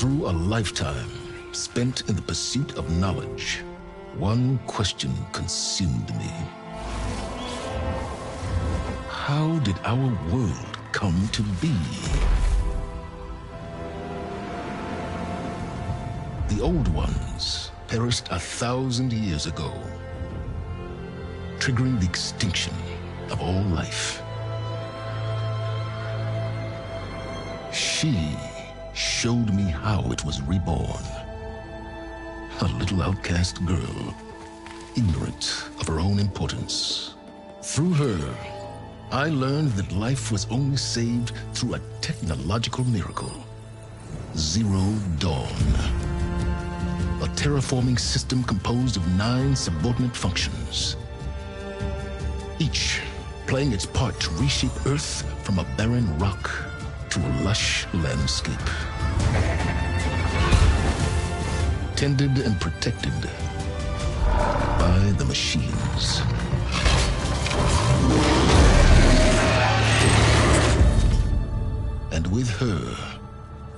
Through a lifetime spent in the pursuit of knowledge, one question consumed me. How did our world come to be? The old ones perished 1,000 years ago, triggering the extinction of all life. She showed me how it was reborn. A little outcast girl, ignorant of her own importance. Through her, I learned that life was only saved through a technological miracle. Zero Dawn. A terraforming system composed of 9 subordinate functions, each playing its part to reshape Earth from a barren rock to a lush landscape. Tended and protected by the machines. And with her,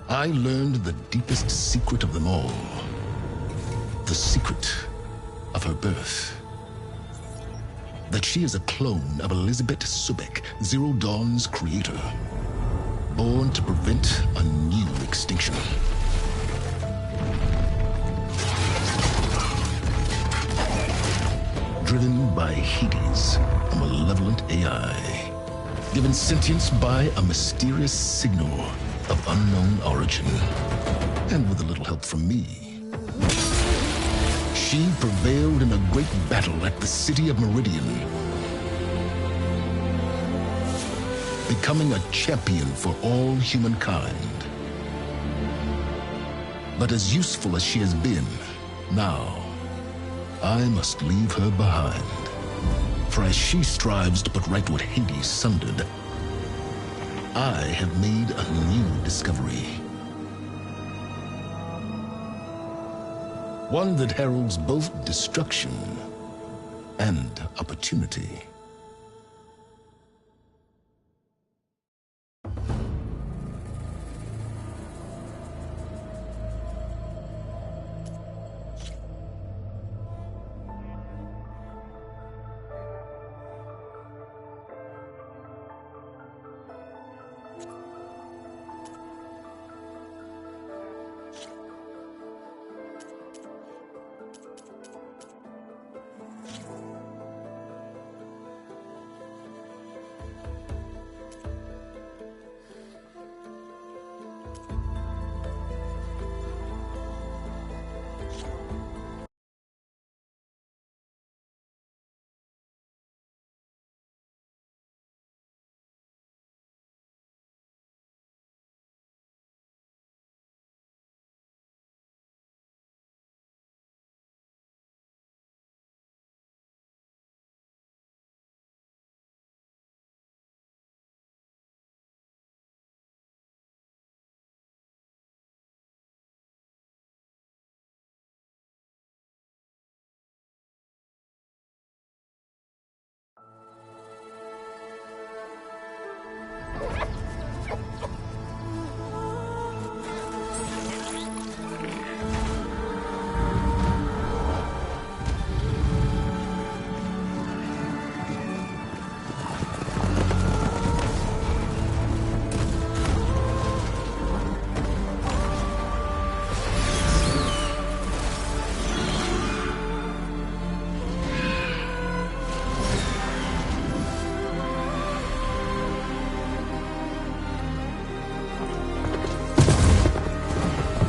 I learned the deepest secret of them all. The secret of her birth. That she is a clone of Elizabeth Subek, Zero Dawn's creator. Born to prevent a new extinction. Driven by Hades, a malevolent AI. Given sentience by a mysterious signal of unknown origin. And with a little help from me, she prevailed in a great battle at the city of Meridian, becoming a champion for all humankind. But as useful as she has been, now I must leave her behind. For as she strives to put right what Hades sundered, I have made a new discovery. One that heralds both destruction and opportunity.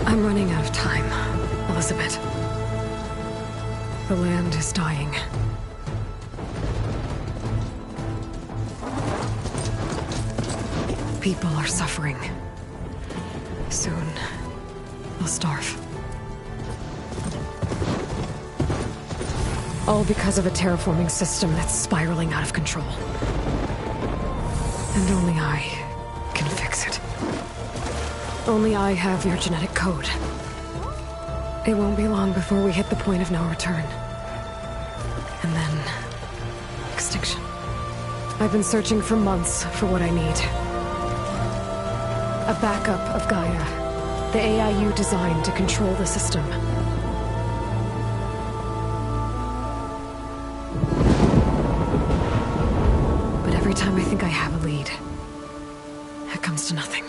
I'm running out of time, Elizabeth. The land is dying. People are suffering. Soon, they'll starve. All because of a terraforming system that's spiraling out of control. And only I can fix it. Only I have your genetic code. It won't be long before we hit the point of no return. And then... extinction. I've been searching for months for what I need. A backup of Gaia. The AI you designed to control the system. But every time I think I have a lead, it comes to nothing.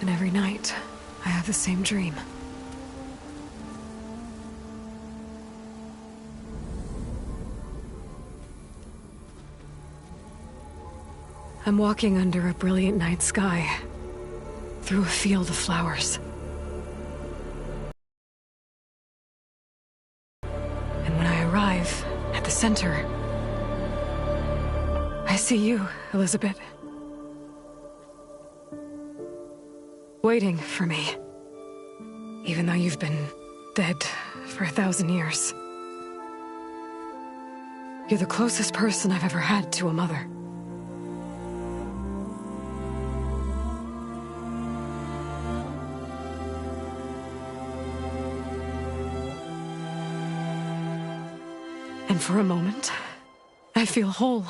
And every night, I have the same dream. I'm walking under a brilliant night sky, through a field of flowers. And when I arrive at the center, I see you, Elizabeth. Waiting for me. Even though you've been dead for 1,000 years. You're the closest person I've ever had to a mother. And for a moment, I feel whole.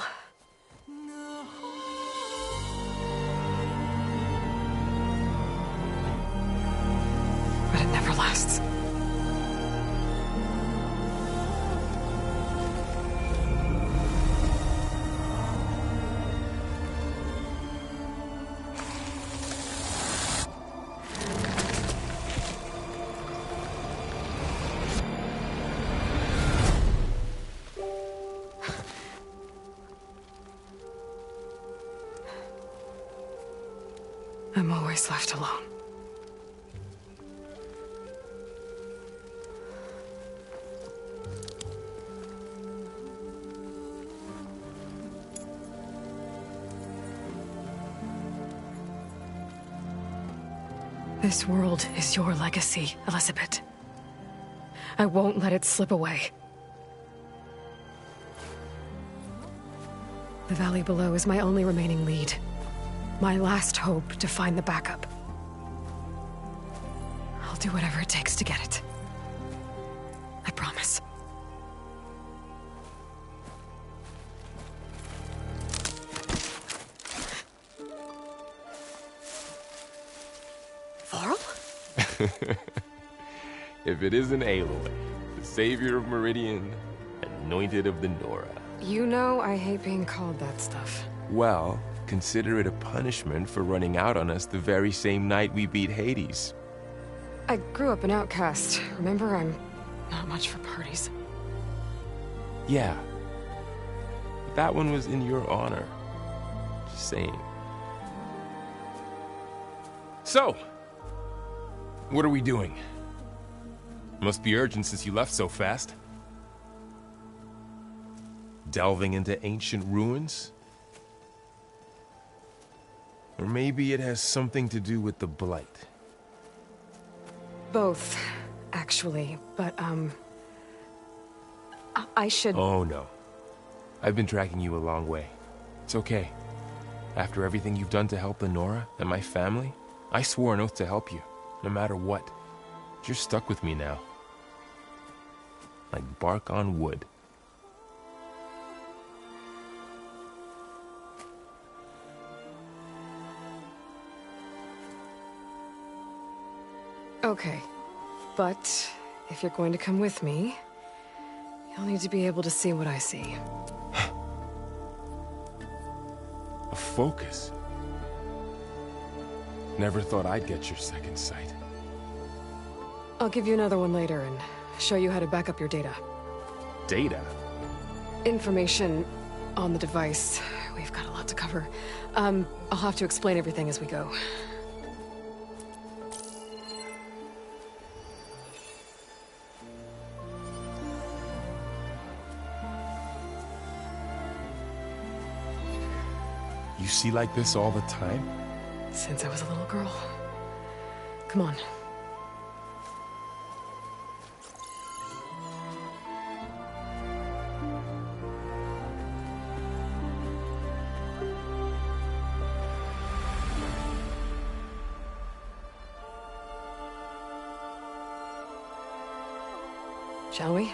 But it never lasts. I'm always left alone. This world is your legacy, Elizabeth. I won't let it slip away. The valley below is my only remaining lead. My last hope to find the backup. I'll do whatever it takes to get it. I promise. Varl? If it isn't Aloy, the savior of Meridian, anointed of the Nora. You know I hate being called that stuff. Well, consider it a punishment for running out on us the very same night we beat Hades. I grew up an outcast. Remember, I'm not much for parties. Yeah. But that one was in your honor. Just saying. So, what are we doing? Must be urgent since you left so fast. Delving into ancient ruins? Or maybe it has something to do with the Blight. Both, actually, but, I should... Oh, no. I've been tracking you a long way. It's okay. After everything you've done to help the Nora and my family, I swore an oath to help you, no matter what. You're stuck with me now. Like bark on wood. Okay, but if you're going to come with me, you'll need to be able to see what I see. A focus? Never thought I'd get your second sight. I'll give you another one later and show you how to back up your data. Data? Information on the device. We've got a lot to cover. I'll have to explain everything as we go. You see like this all the time? Since I was a little girl. Come on. Shall we?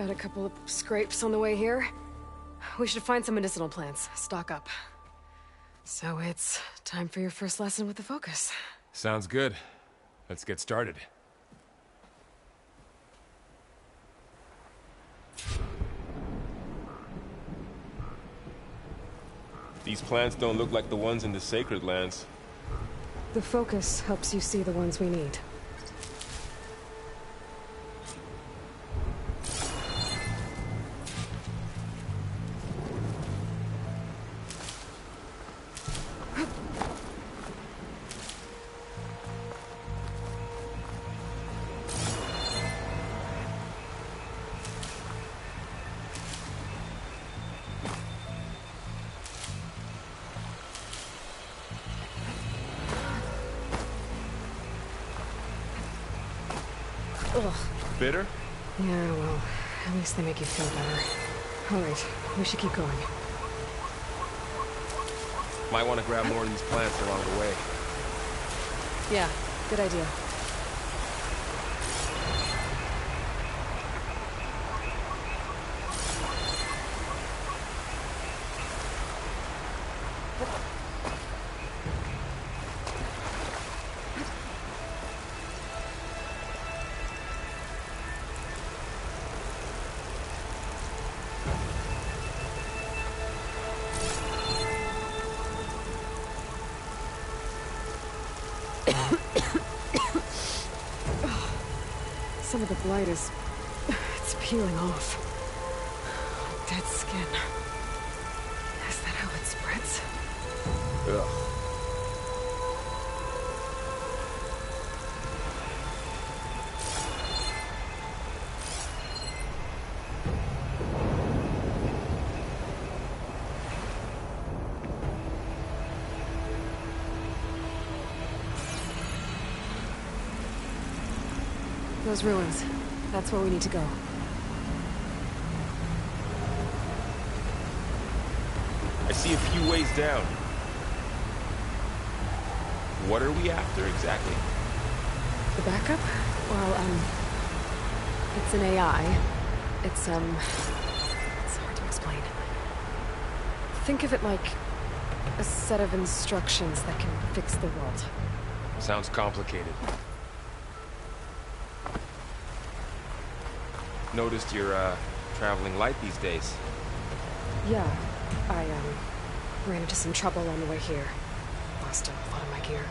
Had a couple of scrapes on the way here. We should find some medicinal plants, stock up. So it's time for your first lesson with the focus. Sounds good. Let's get started. These plants don't look like the ones in the sacred lands. The focus helps you see the ones we need. Ugh. Bitter? Yeah, well, at least they make you feel better. Alright, we should keep going. Might want to grab more of these plants along the way. Yeah, good idea. Some of the blight is... it's peeling off. Dead skin. Is that how it spreads? Ugh. Those ruins. That's where we need to go. I see a few ways down. What are we after exactly? The backup? Well, it's an AI. It's hard to explain. Think of it like a set of instructions that can fix the world. Sounds complicated. Noticed you're, traveling light these days. Yeah, I, ran into some trouble on the way here. Lost a lot of my gear.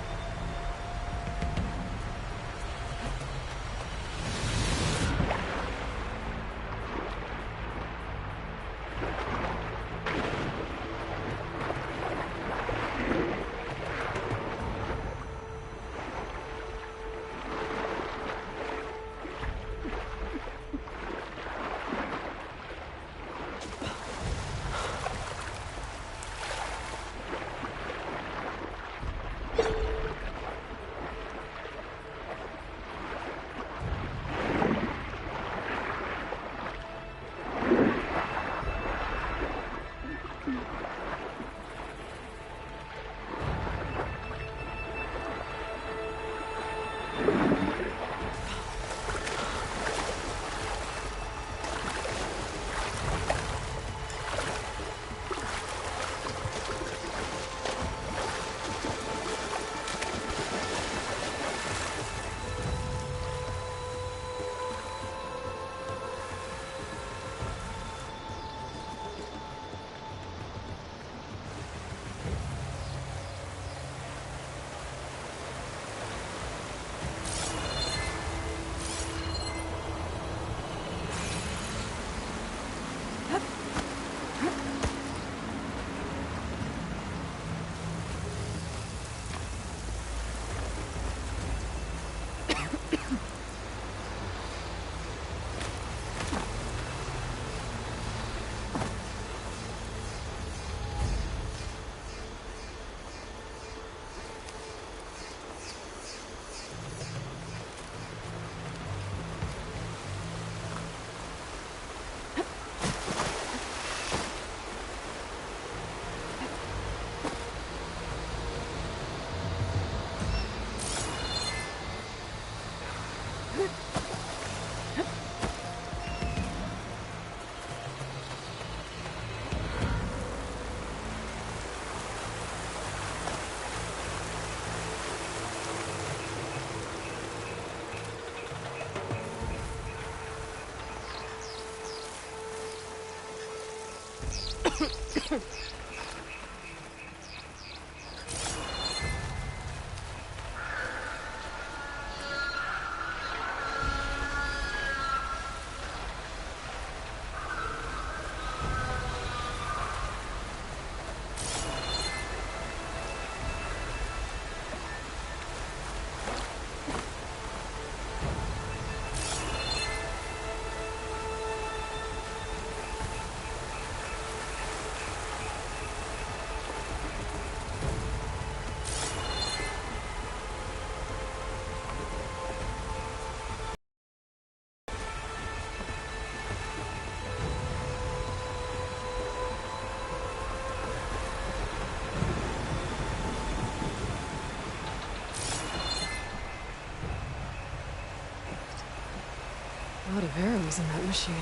A lot of arrows in that machine.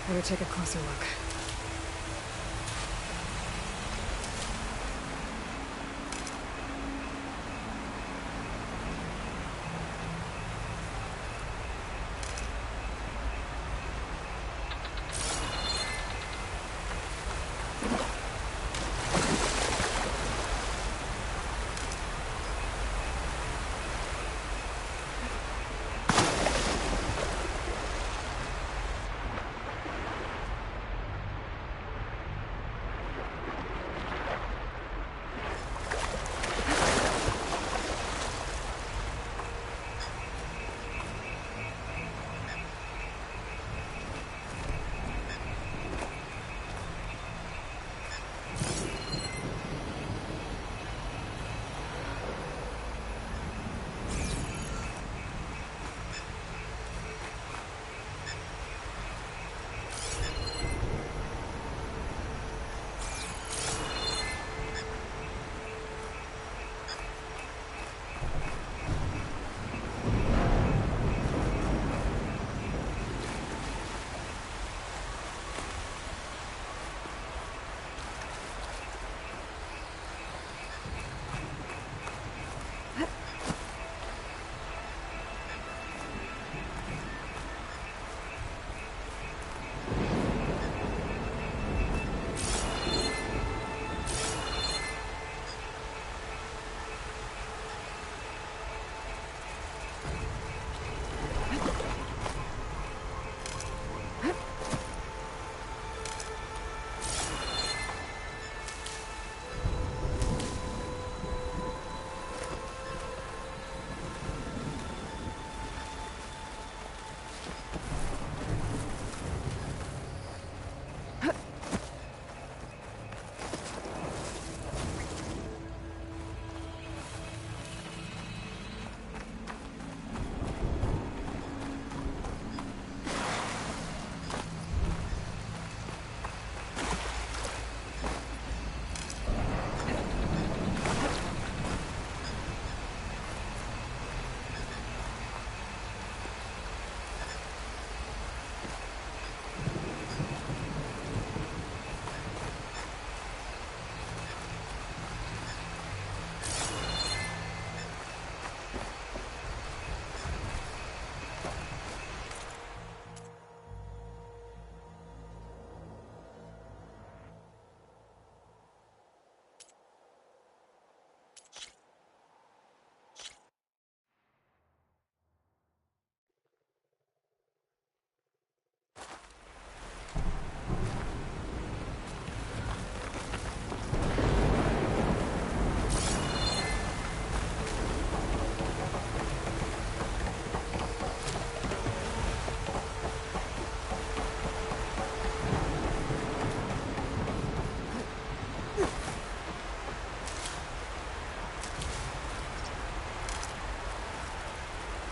Better take a closer look.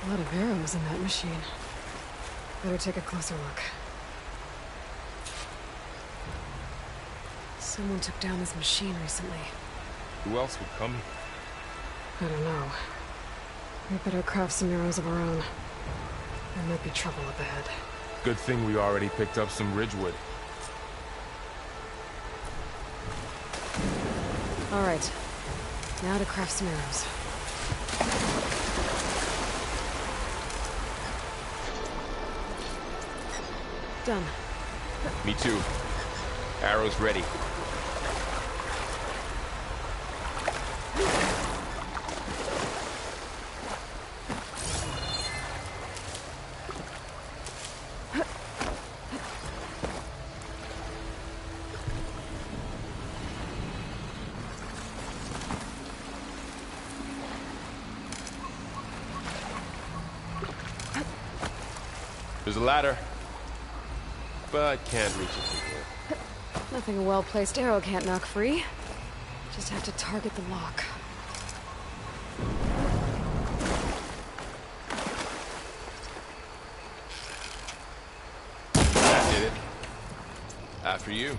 A lot of arrows in that machine. Better take a closer look. Someone took down this machine recently. Who else would come? I don't know. We better craft some arrows of our own. There might be trouble up ahead. Good thing we already picked up some ridgewood. Alright. Now to craft some arrows. Done. Me too. Arrow's ready. There's a ladder, but can't reach it from here. Nothing a well-placed arrow can't knock free. Just have to target the lock. That did it. After you.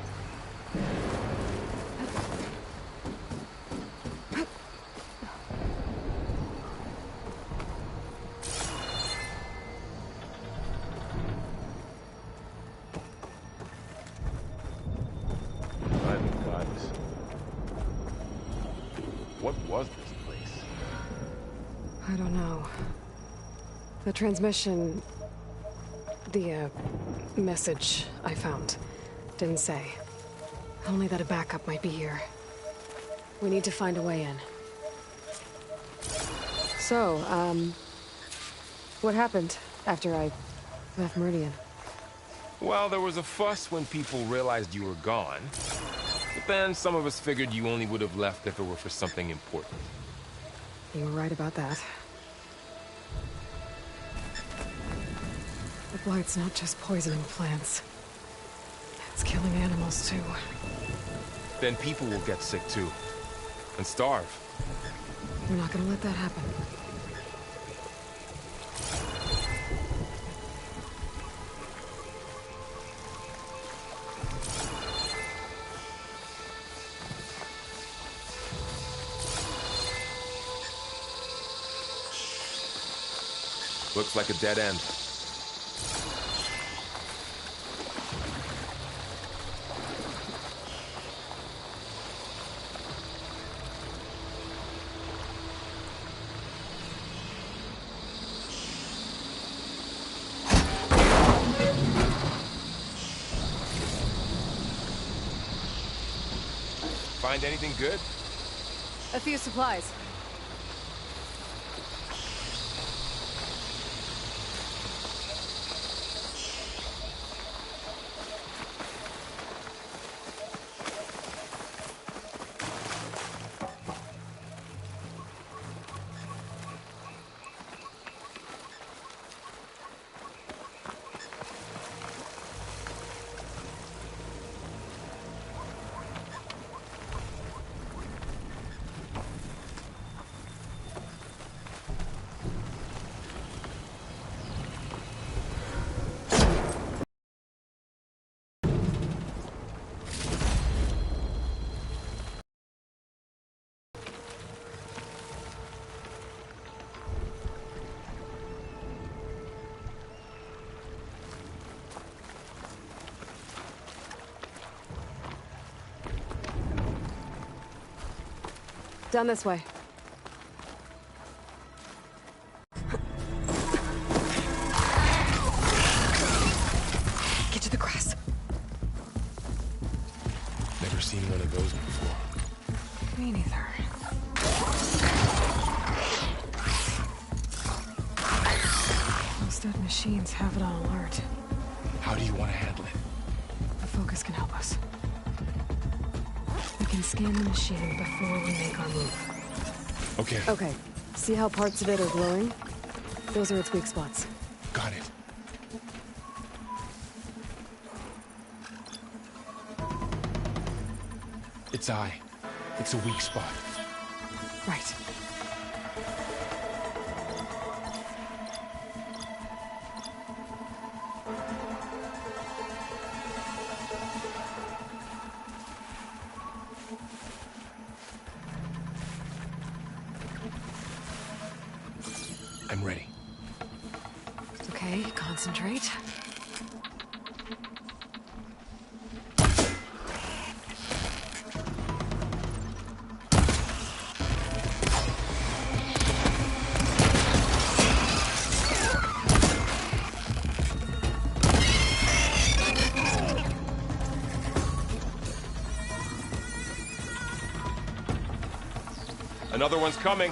What was this place? I don't know. The transmission... The, message I found didn't say. Only that a backup might be here. We need to find a way in. So, what happened after I left Meridian? Well, there was a fuss when people realized you were gone. But then some of us figured you only would have left if it were for something important. You were right about that. The blight's not just poisoning plants. It's killing animals, too. Then people will get sick, too. And starve. We're not gonna let that happen. Looks like a dead end. Find anything good? A few supplies. Down this way. Get to the grass. Never seen one of those before. Me neither. Those dead machines have it on alert. How do you want to handle it? The focus can help us. We can scan the machine before we make our move. Okay. Okay. See how parts of it are glowing? Those are its weak spots. Got it. Its eye. It's a weak spot. Right. I'm ready. Okay, concentrate. Another one's coming.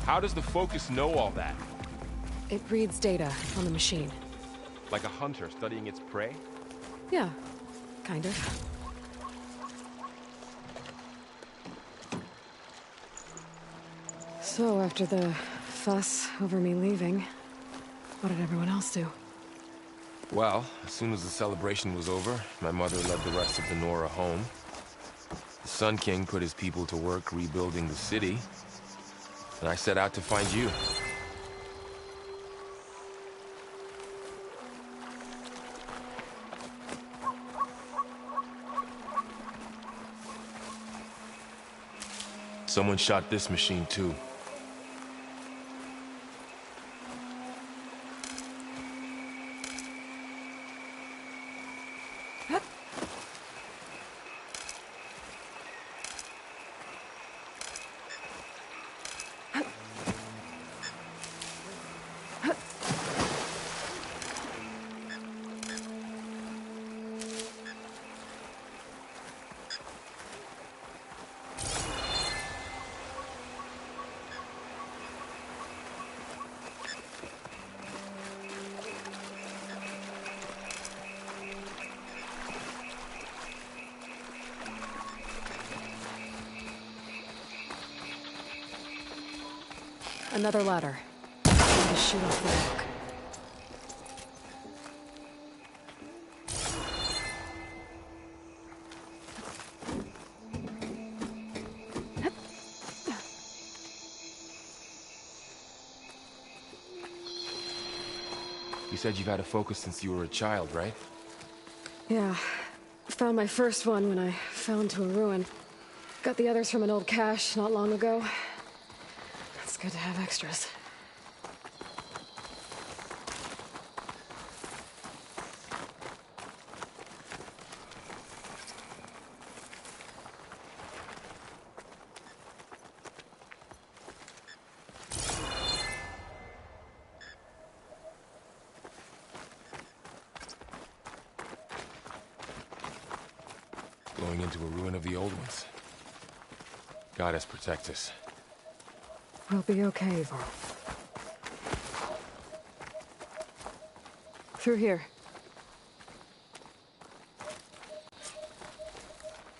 How does the Focus know all that? It reads data on the machine. Like a hunter studying its prey? Yeah, kind of. So, after the fuss over me leaving, what did everyone else do? Well, as soon as the celebration was over, my mother led the rest of the Nora home. The Sun King put his people to work rebuilding the city, and I set out to find you. Someone shot this machine too. Another ladder. To shoot off the rock. You said you've had a Focus since you were a child, right? Yeah. Found my first one when I fell into a ruin. Got the others from an old cache not long ago. It's good to have extras. Going into a ruin of the old ones. Goddess protect us. We'll be okay, Verry. Through here.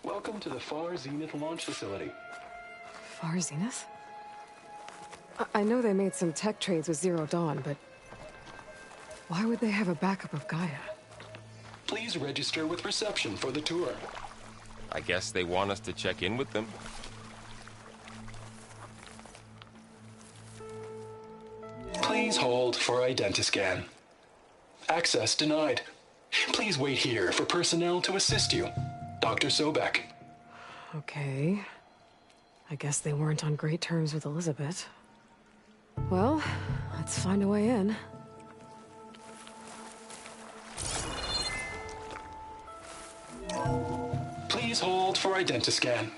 Welcome to the Far Zenith launch facility. Far Zenith? I know they made some tech trades with Zero Dawn, but why would they have a backup of Gaia? Please register with reception for the tour. I guess they want us to check in with them. Please hold for identiscan. Access denied. Please wait here for personnel to assist you. Dr. Sobek. Okay. I guess they weren't on great terms with Elizabeth. Well, let's find a way in. Please hold for identiscan.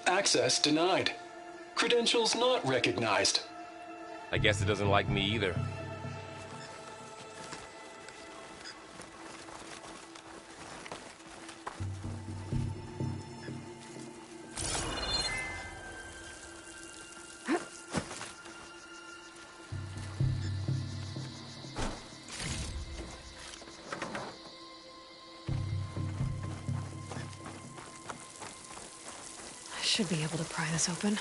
Access denied. Credentials not recognized. I guess it doesn't like me either. I should be able to pry this open.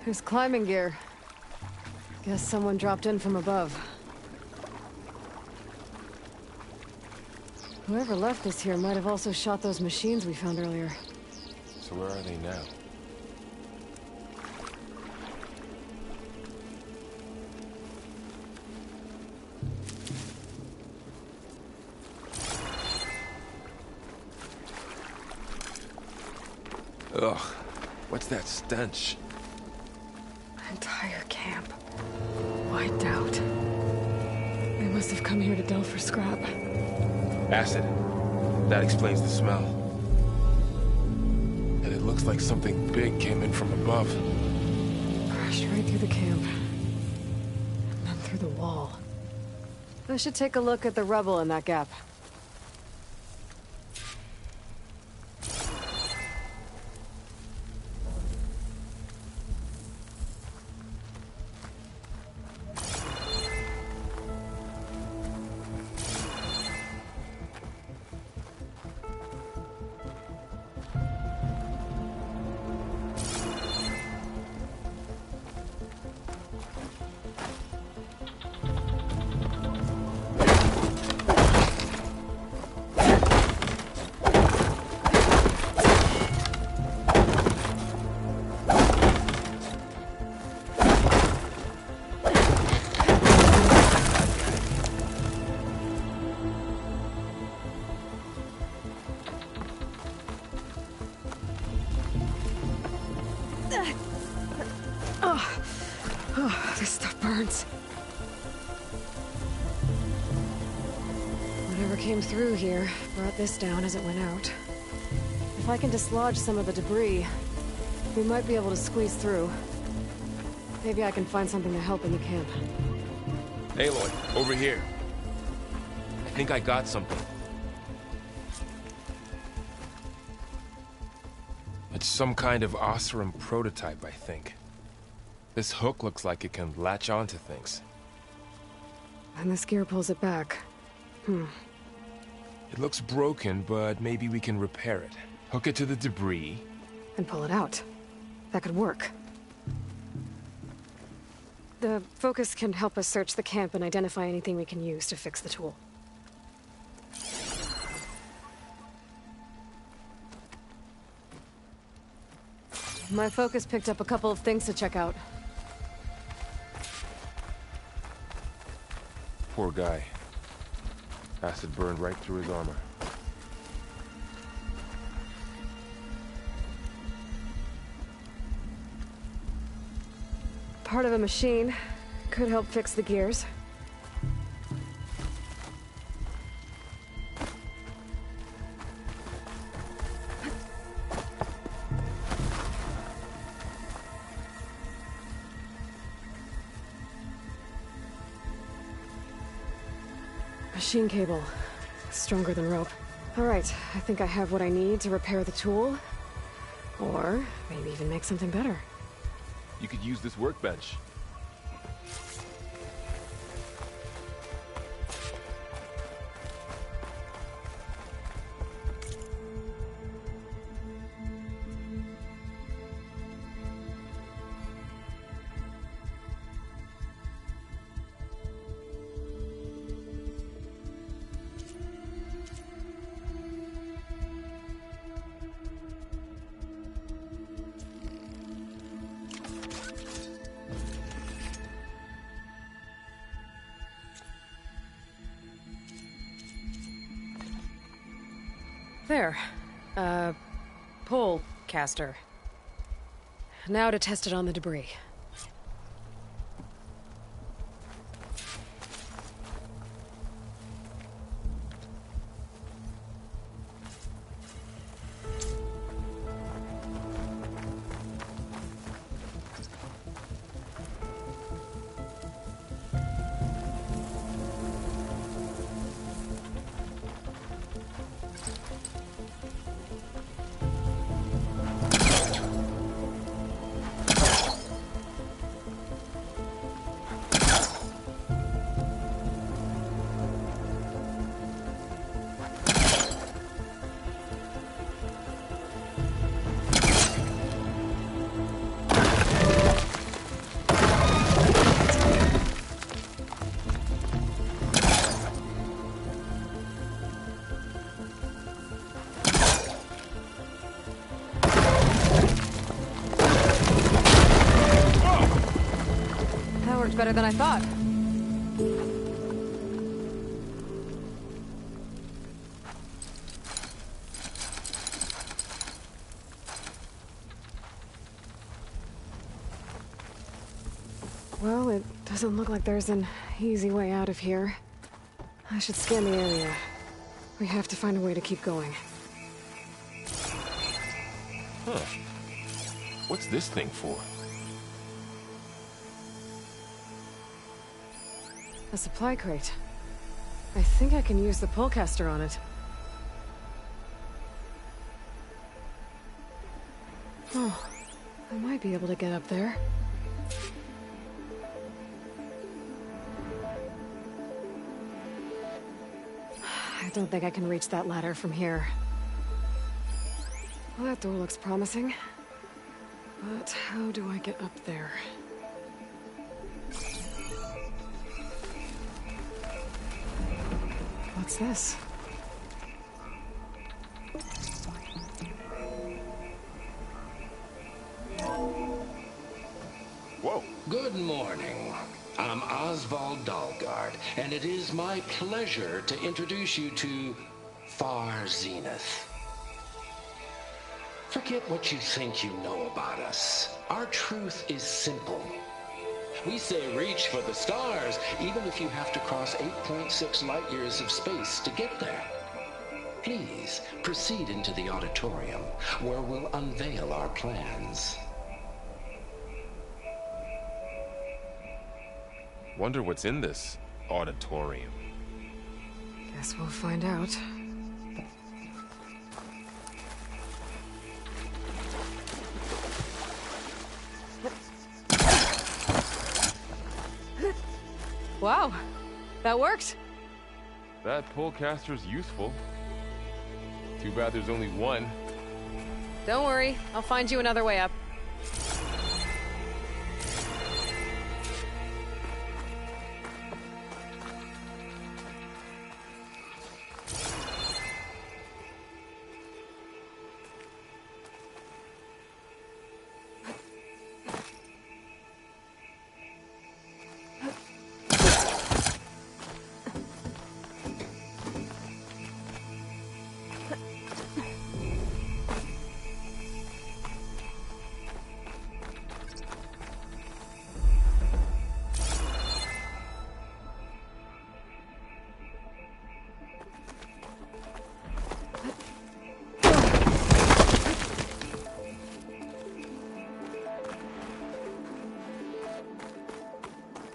There's climbing gear. Guess someone dropped in from above. Whoever left this here might have also shot those machines we found earlier. So where are they now? Ugh, what's that stench? Entire camp. Wiped out. They must have come here to delve for scrap. Acid. That explains the smell. And it looks like something big came in from above. Crashed right through the camp. And then through the wall. I should take a look at the rubble in that gap. Oh, this stuff burns. Whatever came through here brought this down as it went out. If I can dislodge some of the debris, we might be able to squeeze through. Maybe I can find something to help in the camp. Aloy, over here. I think I got something. It's some kind of Osram prototype, I think. This hook looks like it can latch onto things. And this gear pulls it back. It looks broken, but maybe we can repair it. Hook it to the debris. And pull it out. That could work. The focus can help us search the camp and identify anything we can use to fix the tool. My focus picked up a couple of things to check out. Poor guy. Acid burned right through his armor. Part of a machine. Could help fix the gears. Machine cable. Stronger than rope. Alright, I think I have what I need to repair the tool. Or maybe even make something better. You could use this workbench. There. Pole caster. Now to test it on the debris. better than I thought. Well, it doesn't look like there's an easy way out of here. I should scan the area. We have to find a way to keep going. Huh. What's this thing for? A supply crate. I think I can use the pullcaster on it. Oh, I might be able to get up there. I don't think I can reach that ladder from here. Well, that door looks promising. But how do I get up there? What's this? Whoa. Good morning. I'm Oswald Dalgard, and it is my pleasure to introduce you to Far Zenith. Forget what you think you know about us. Our truth is simple. We say reach for the stars, even if you have to cross 8.6 light years of space to get there. Please proceed into the auditorium, where we'll unveil our plans. Wonder what's in this auditorium. Guess we'll find out. Wow, that worked. That pullcaster's useful. Too bad there's only one. Don't worry, I'll find you another way up.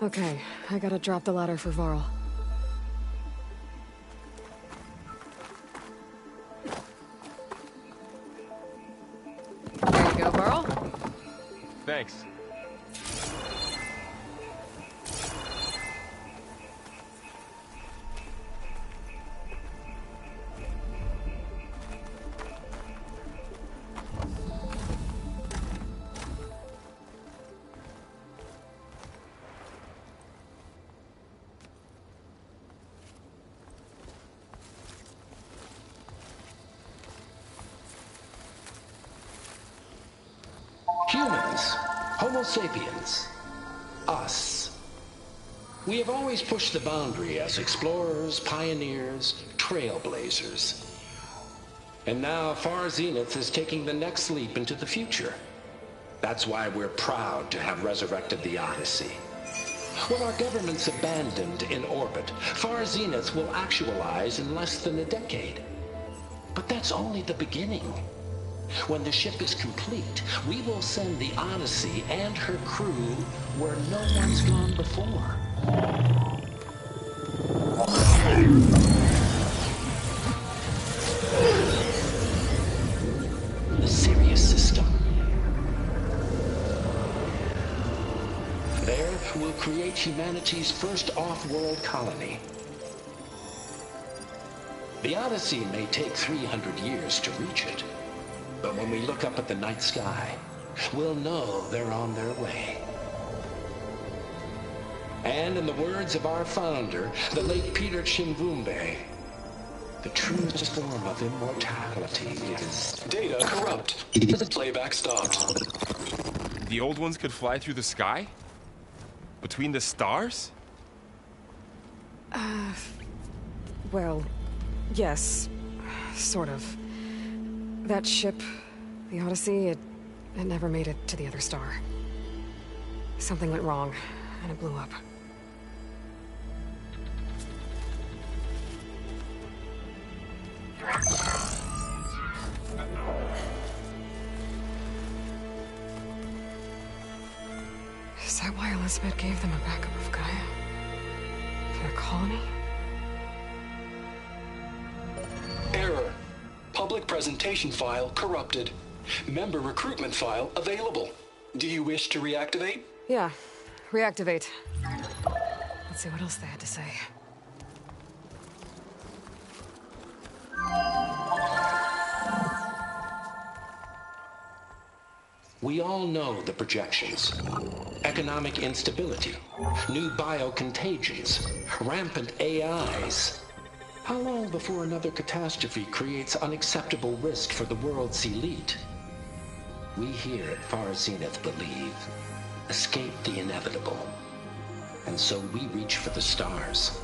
Okay, I gotta drop the ladder for Varl. There you go, Varl. Thanks. Humans, Homo sapiens, us. We have always pushed the boundary as explorers, pioneers, trailblazers. And now Far Zenith is taking the next leap into the future. That's why we're proud to have resurrected the Odyssey. When our government's abandoned in orbit, Far Zenith will actualize in less than a decade. But that's only the beginning. When the ship is complete, we will send the Odyssey and her crew where no one's gone before. The Sirius system. There, we'll create humanity's first off-world colony. The Odyssey may take 300 years to reach it. But when we look up at the night sky, we'll know they're on their way. And in the words of our founder, the late Peter Chimvumbe, the truest form of immortality is... Data corrupt. Playback stopped. The old ones could fly through the sky? Between the stars? Well, yes. Sort of. That ship, the Odyssey, it never made it to the other star. Something went wrong, and it blew up. Is that why Elizabeth gave them a backup of Gaia? For their colony? Error. Public presentation file corrupted. Member recruitment file available. Do you wish to reactivate? Yeah, reactivate. Let's see what else they had to say. We all know the projections. Economic instability, new biocontagions, rampant AIs. How long before another catastrophe creates unacceptable risk for the world's elite? We here at Far Zenith believe, escape the inevitable. And so we reach for the stars.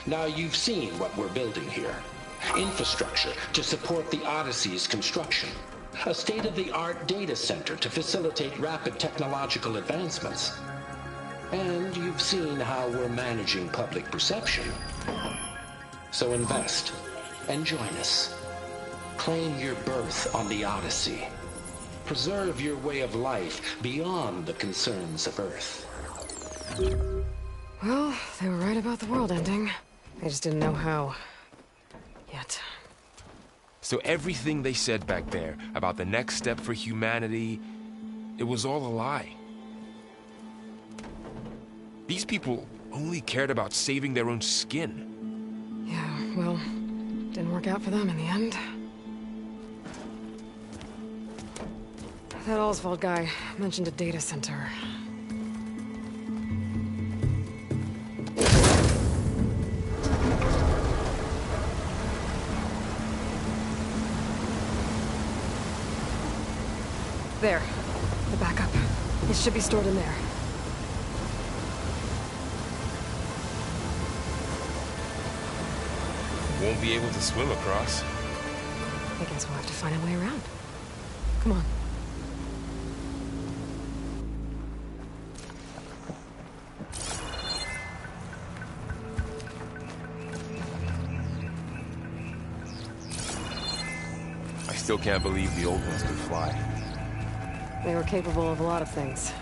Now you've seen what we're building here. Infrastructure to support the Odyssey's construction. A state-of-the-art data center to facilitate rapid technological advancements. And you've seen how we're managing public perception. So invest and join us. Claim your berth on the Odyssey. Preserve your way of life beyond the concerns of Earth. Well, they were right about the world ending. They just didn't know how. Yet. So everything they said back there about the next step for humanity, it was all a lie. These people only cared about saving their own skin. Yeah, well, didn't work out for them in the end. That Oswald guy mentioned a data center. There. The backup. It should be stored in there. Won't be able to swim across. I guess we'll have to find a way around. Come on. I still can't believe the old ones could fly. They were capable of a lot of things.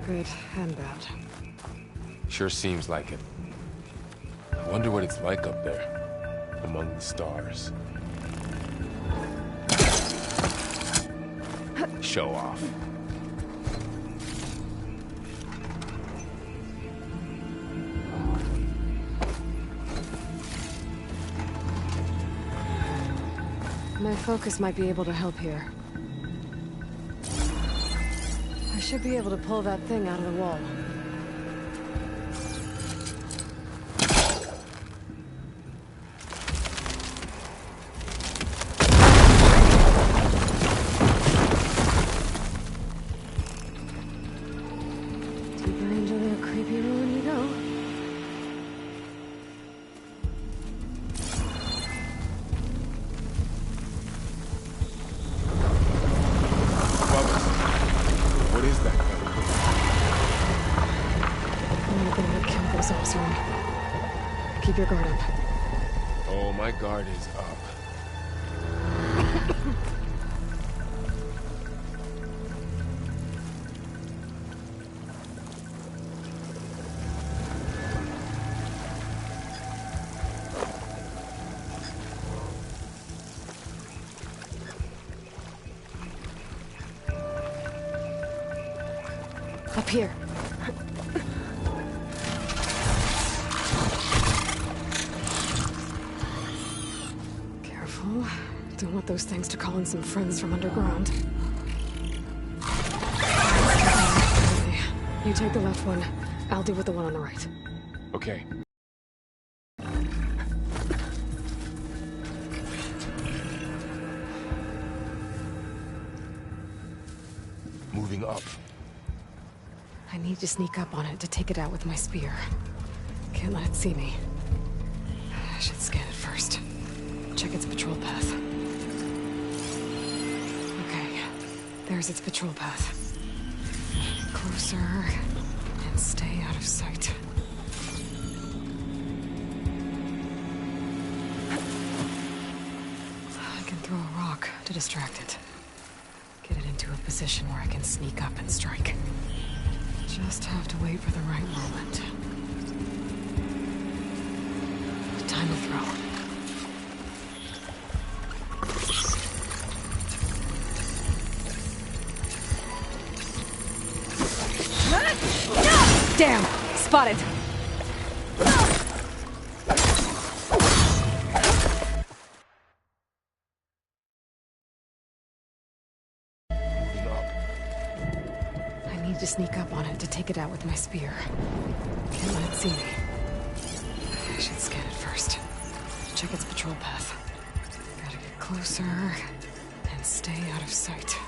Good and bad. Sure seems like it. I wonder what it's like up there, among the stars. Show off. My focus might be able to help here. I should be able to pull that thing out of the wall. Deeper into the creepy ruin you go. What is that? I'm gonna kill this all soon. Keep your guard up. Oh, my guard is up. Up here. Careful. Don't want those things to call in some friends from underground. Okay. You take the left one. I'll deal with the one on the right. Okay. moving up. I need to sneak up on it to take it out with my spear. Can't let it see me. I should scan it first. Check its patrol path. Okay, there's its patrol path. Closer, and stay out of sight. I can throw a rock to distract it. Get it into a position where I can sneak up and strike. Just have to wait for the right moment. Time to throw. Damn! Spotted! I need to sneak up on it to take it out with my spear. Can't let it see me. I should scan it first. Check its patrol path. Gotta get closer and stay out of sight.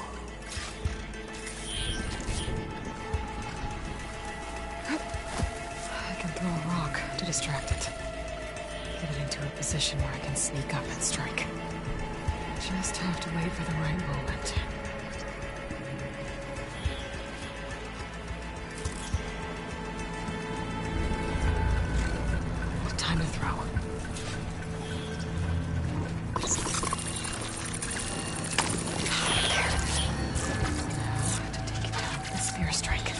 I can throw a rock to distract it. Get it into a position where I can sneak up and strike. Just have to wait for the right moment. Time to throw. To take it down with a spear strike.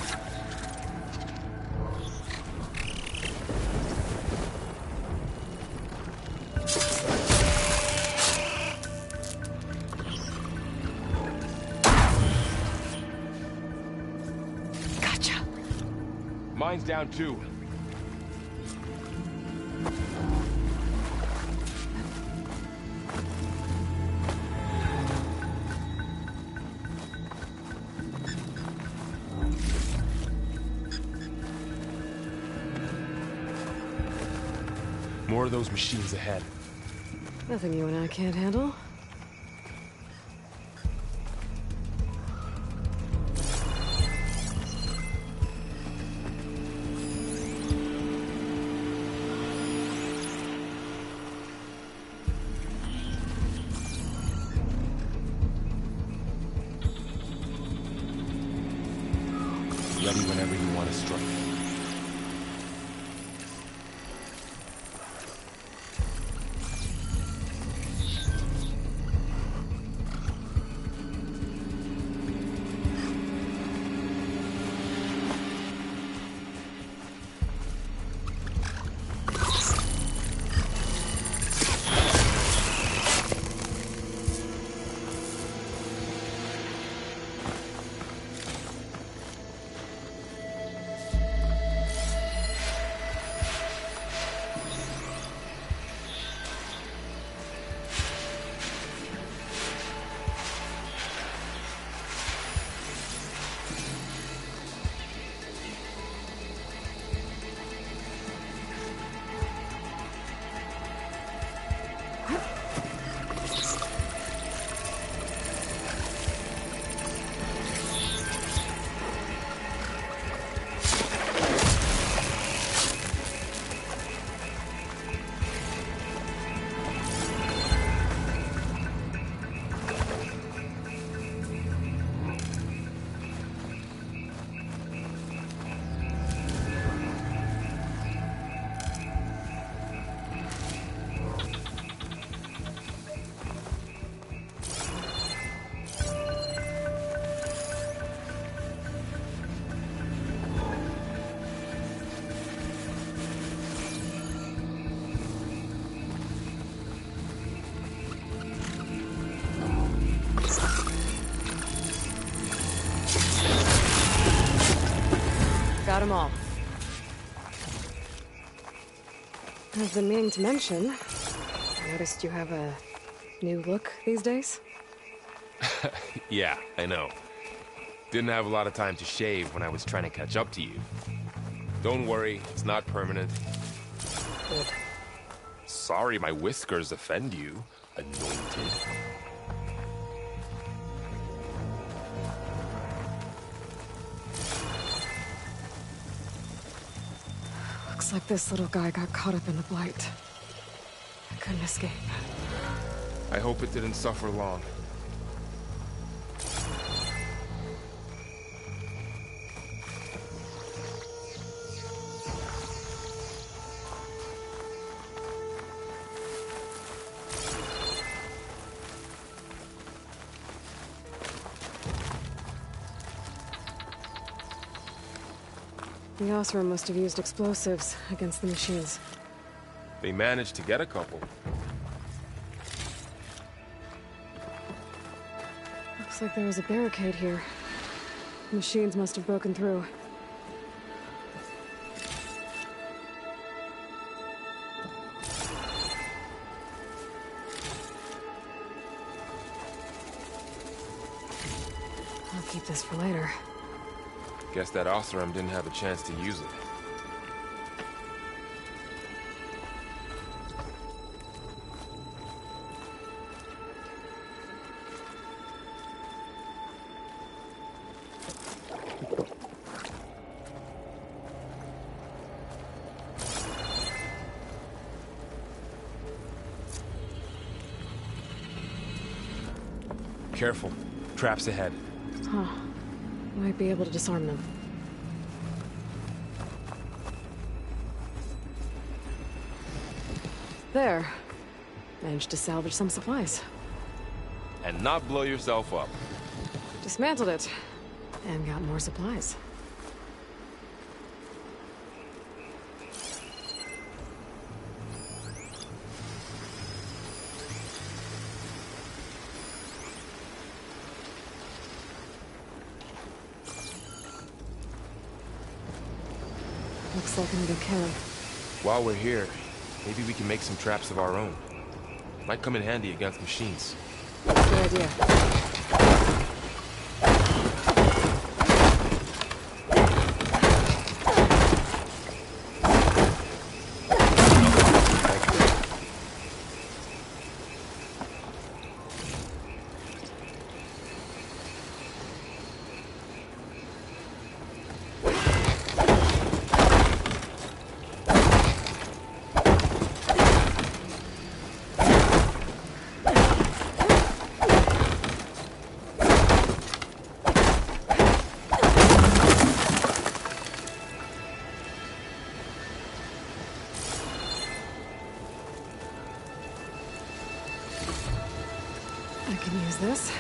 Gotcha. Mine's down too. More of those machines ahead. Nothing you and I can't handle. Ready whenever you want to strike. Got them all. I've been meaning to mention, I noticed you have a new look these days. Yeah, I know. Didn't have a lot of time to shave when I was trying to catch up to you. Don't worry, it's not permanent. Good. Sorry my whiskers offend you, anointed. Looks like this little guy got caught up in the blight. I couldn't escape. I hope it didn't suffer long. The Osram must have used explosives against the machines. They managed to get a couple. Looks like there was a barricade here. Machines must have broken through. I'll keep this for later. Guess that Osram didn't have a chance to use it. Careful. Traps ahead. Huh. Might be able to disarm them. There. Managed to salvage some supplies. And not blow yourself up. Dismantled it. And got more supplies. Looks like another camp. While we're here, maybe we can make some traps of our own. Might come in handy against machines. Good idea. I can use this.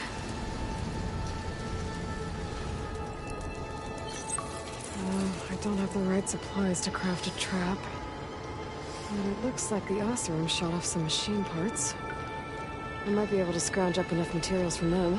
I don't have the right supplies to craft a trap. But it looks like the Osram shot off some machine parts. I might be able to scrounge up enough materials from them.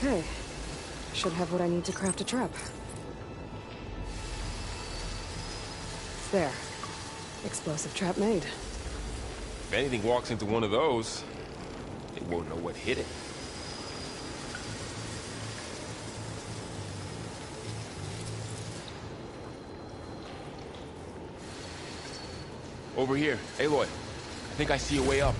Okay. Should have what I need to craft a trap. There. Explosive trap made. If anything walks into one of those, it won't know what hit it. Over here. Aloy, I think I see a way up.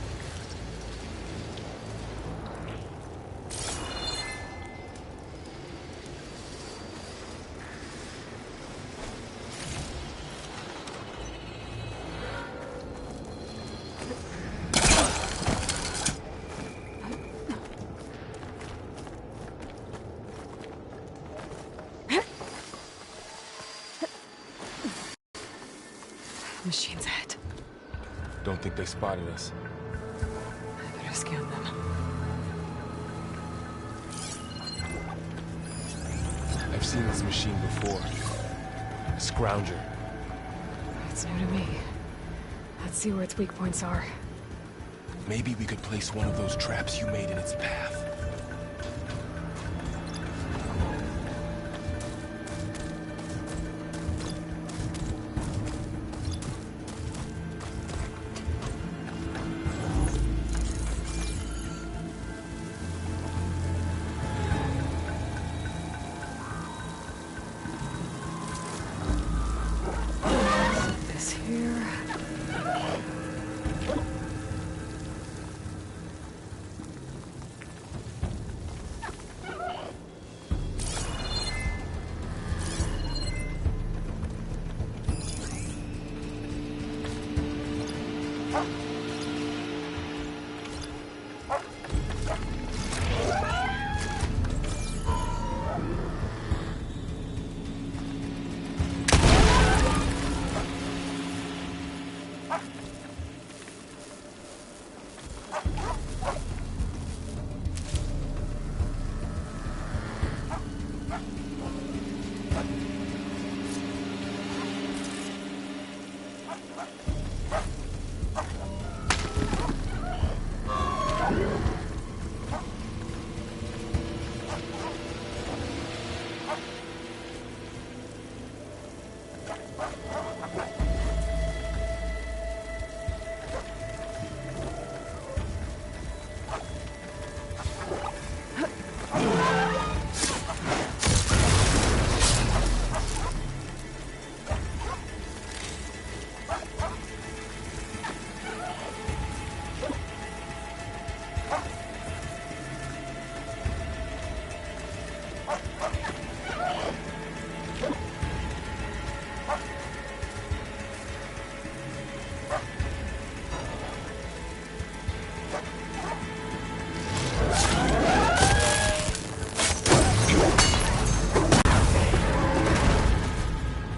Machine's ahead. Don't think they spotted us. I better scan them. I've seen this machine before. A scrounger. It's new to me. Let's see where its weak points are. Maybe we could place one of those traps you made in its path.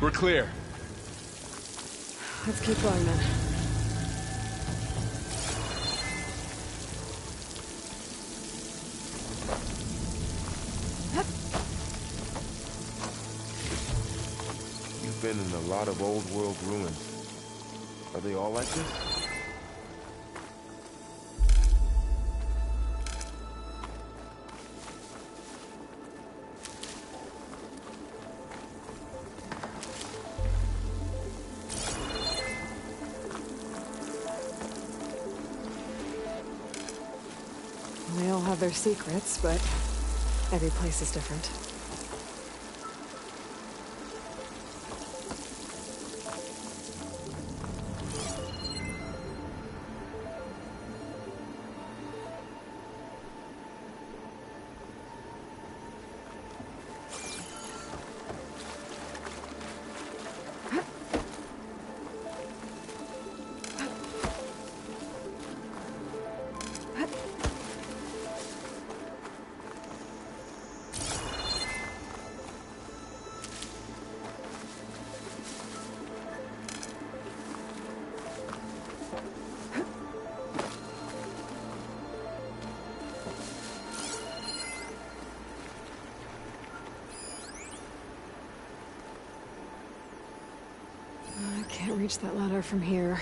We're clear. Let's keep going then. You've been in a lot of old world ruins. Are they all like this? They all have their secrets, but every place is different. I can't reach that ladder from here.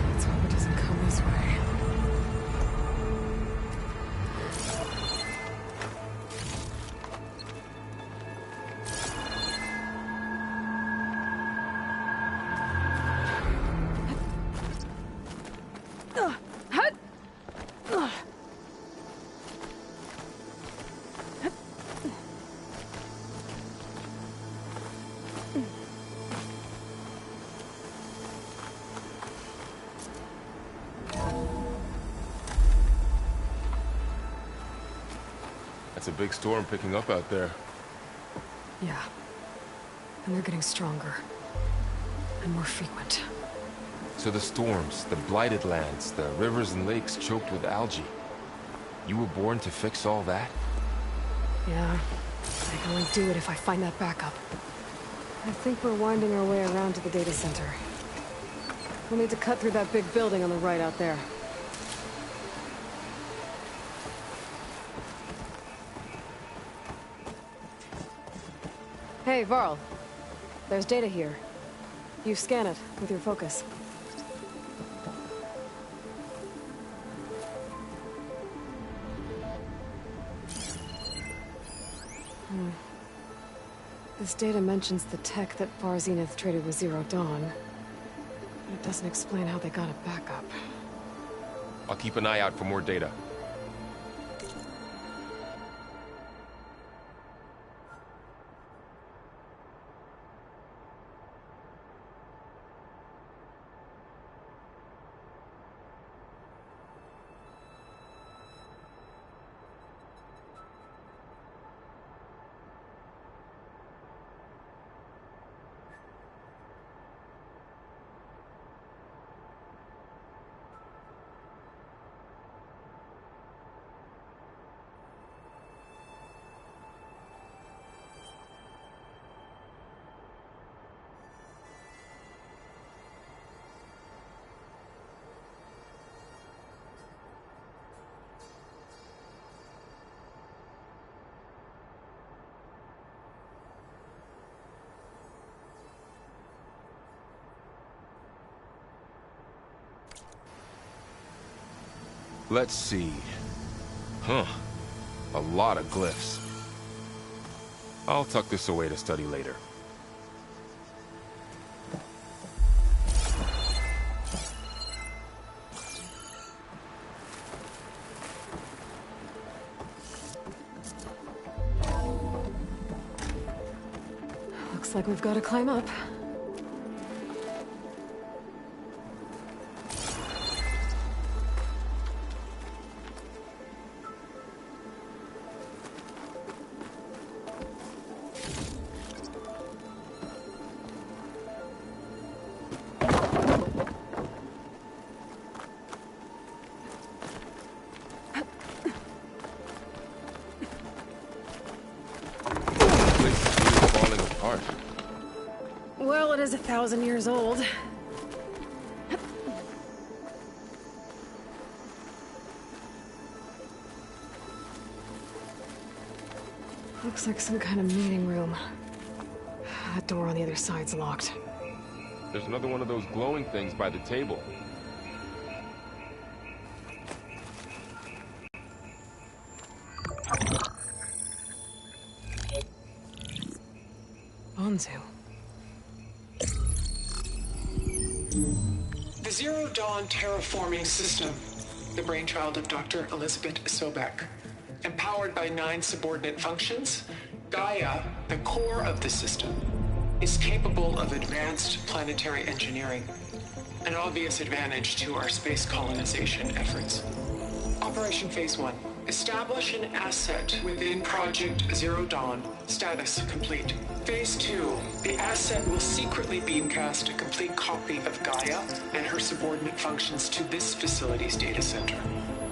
Let's hope it doesn't come this way. It's a big storm picking up out there. Yeah. And they're getting stronger. And more frequent. So the storms, the blighted lands, the rivers and lakes choked with algae. You were born to fix all that? Yeah. I can only do it if I find that backup. I think we're winding our way around to the data center. We'll need to cut through that big building on the right out there. Hey, Varl. There's data here. You scan it with your focus. This data mentions the tech that Far Zenith traded with Zero Dawn. But it doesn't explain how they got it back up. I'll keep an eye out for more data. Let's see. Huh. A lot of glyphs. I'll tuck this away to study later. Looks like we've got to climb up. Well, it is 1,000 years old. Looks like some kind of meeting room. That door on the other side's locked. There's another one of those glowing things by the table. Onzu. The Zero Dawn terraforming system, the brainchild of Dr. Elizabeth Sobek. Empowered by 9 subordinate functions, Gaia, the core of the system, is capable of advanced planetary engineering, an obvious advantage to our space colonization efforts. Operation Phase 1. Establish an asset within Project Zero Dawn. Status complete. Phase 2. The asset will secretly beamcast a complete copy of Gaia and her subordinate functions to this facility's data center.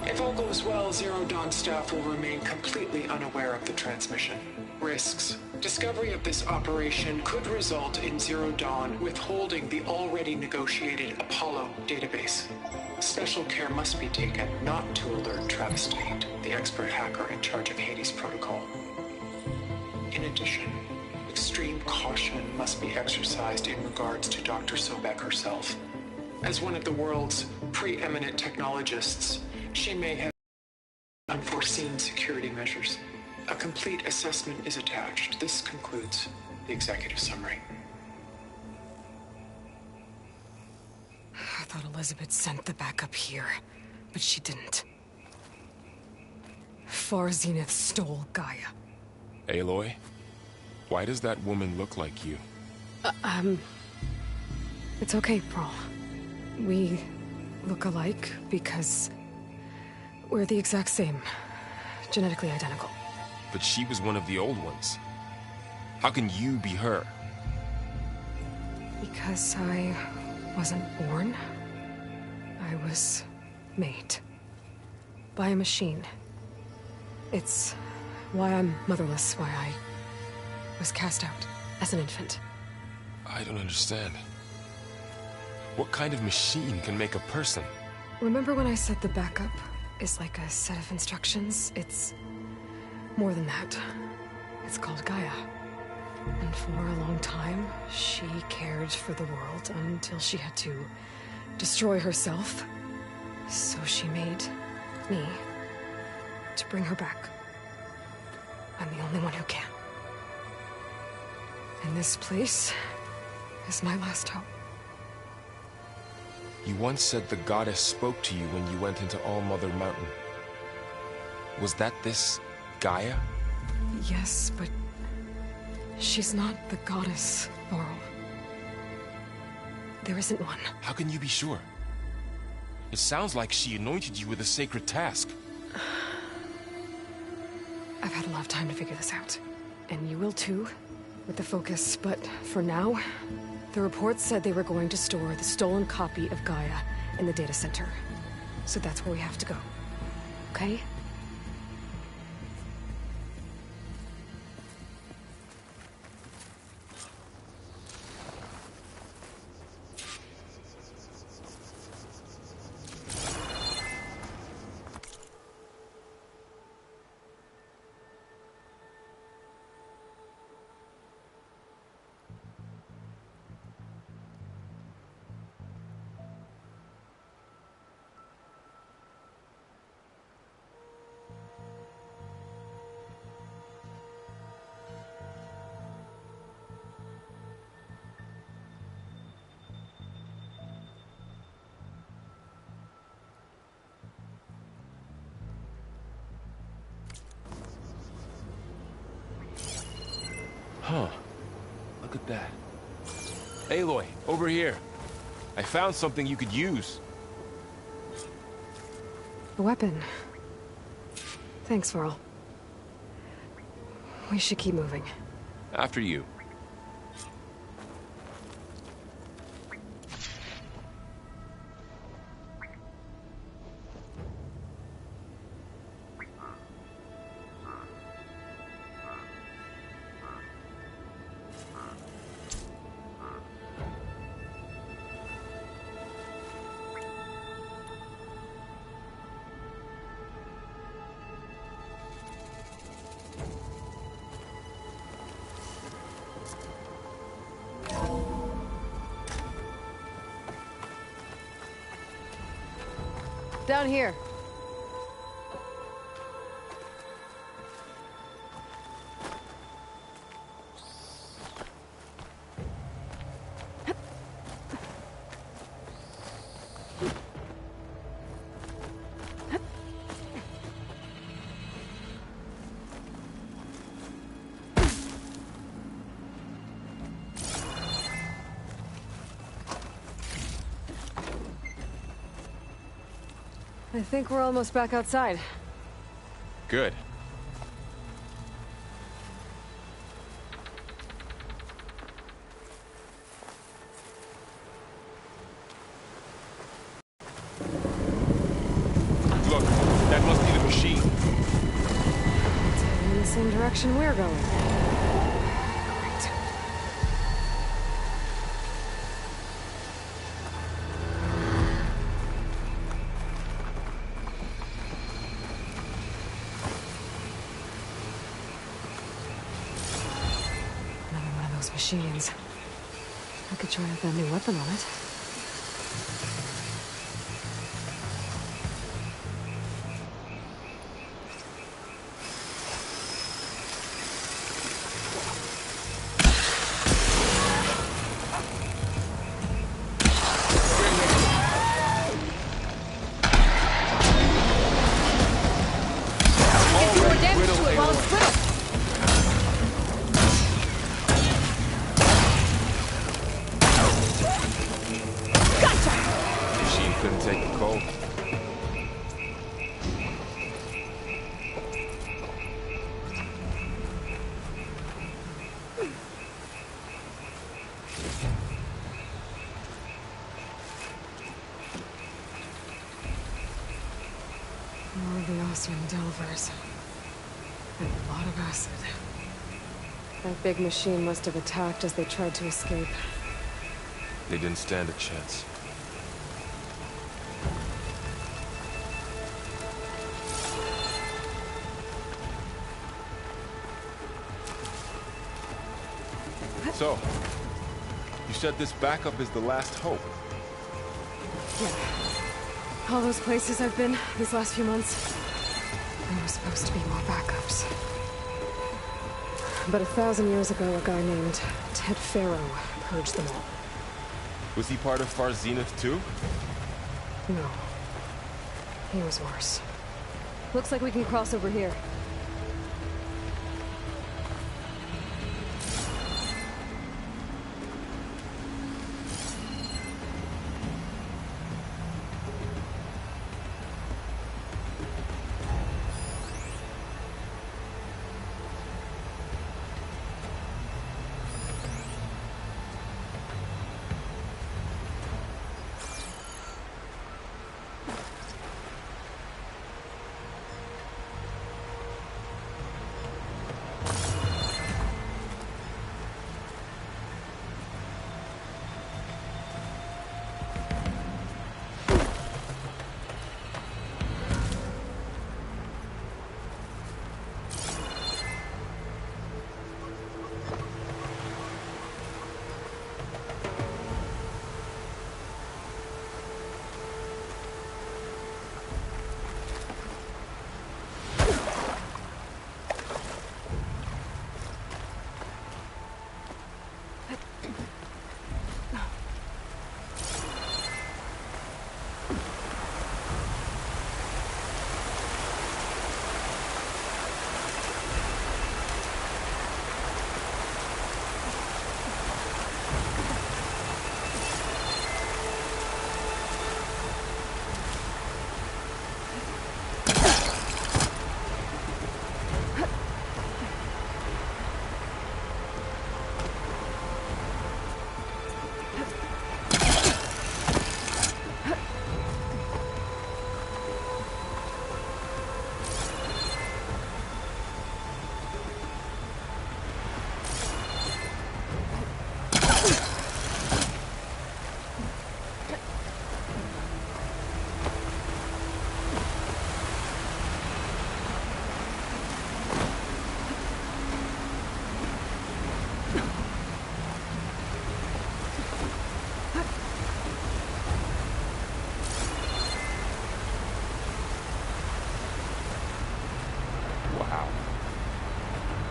If all goes well, Zero Dawn staff will remain completely unaware of the transmission. Risks. Discovery of this operation could result in Zero Dawn withholding the already negotiated Apollo database. Special care must be taken not to alert Travis Tate, the expert hacker in charge of Hades Protocol. In addition, extreme caution must be exercised in regards to Dr. Sobek herself. As one of the world's preeminent technologists, she may have unforeseen security measures. A complete assessment is attached. This concludes the executive summary. I thought Elizabeth sent the backup here, but she didn't. Far Zenith stole Gaia. Aloy? Why does that woman look like you? It's okay, Pearl. We look alike because we're the exact same. Genetically identical. But she was one of the old ones. How can you be her? Because I wasn't born. I was made. By a machine. It's why I'm motherless, why I was cast out as an infant. I don't understand. What kind of machine can make a person? Remember when I said the backup is like a set of instructions? It's more than that. It's called Gaia. And for a long time, she cared for the world until she had to destroy herself. So she made me to bring her back. I'm the only one who can. And this place is my last hope. You once said the goddess spoke to you when you went into All-Mother Mountain. Was that this Gaia? Yes, but she's not the goddess, Laurel. There isn't one. How can you be sure? It sounds like she anointed you with a sacred task. I've had a lot of time to figure this out. And you will too, with the focus. But for now, the reports said they were going to store the stolen copy of Gaia in the data center. So that's where we have to go. Okay? Huh. Look at that. Aloy, over here. I found something you could use. A weapon. Thanks, Verl. We should keep moving. After you. Down here. I think we're almost back outside. Good. Look, that must be the machine. It's heading in the same direction we're going. Great. Machines. I could try out that new weapon on it. More of the Austrian Delvers. And a lot of acid. That big machine must have attacked as they tried to escape. They didn't stand a chance. So, you said this backup is the last hope. Yeah. All those places I've been these last few months, there were supposed to be more backups. But 1,000 years ago, a guy named Ted Pharaoh purged them all. Was he part of Far Zenith too? No. He was worse. Looks like we can cross over here.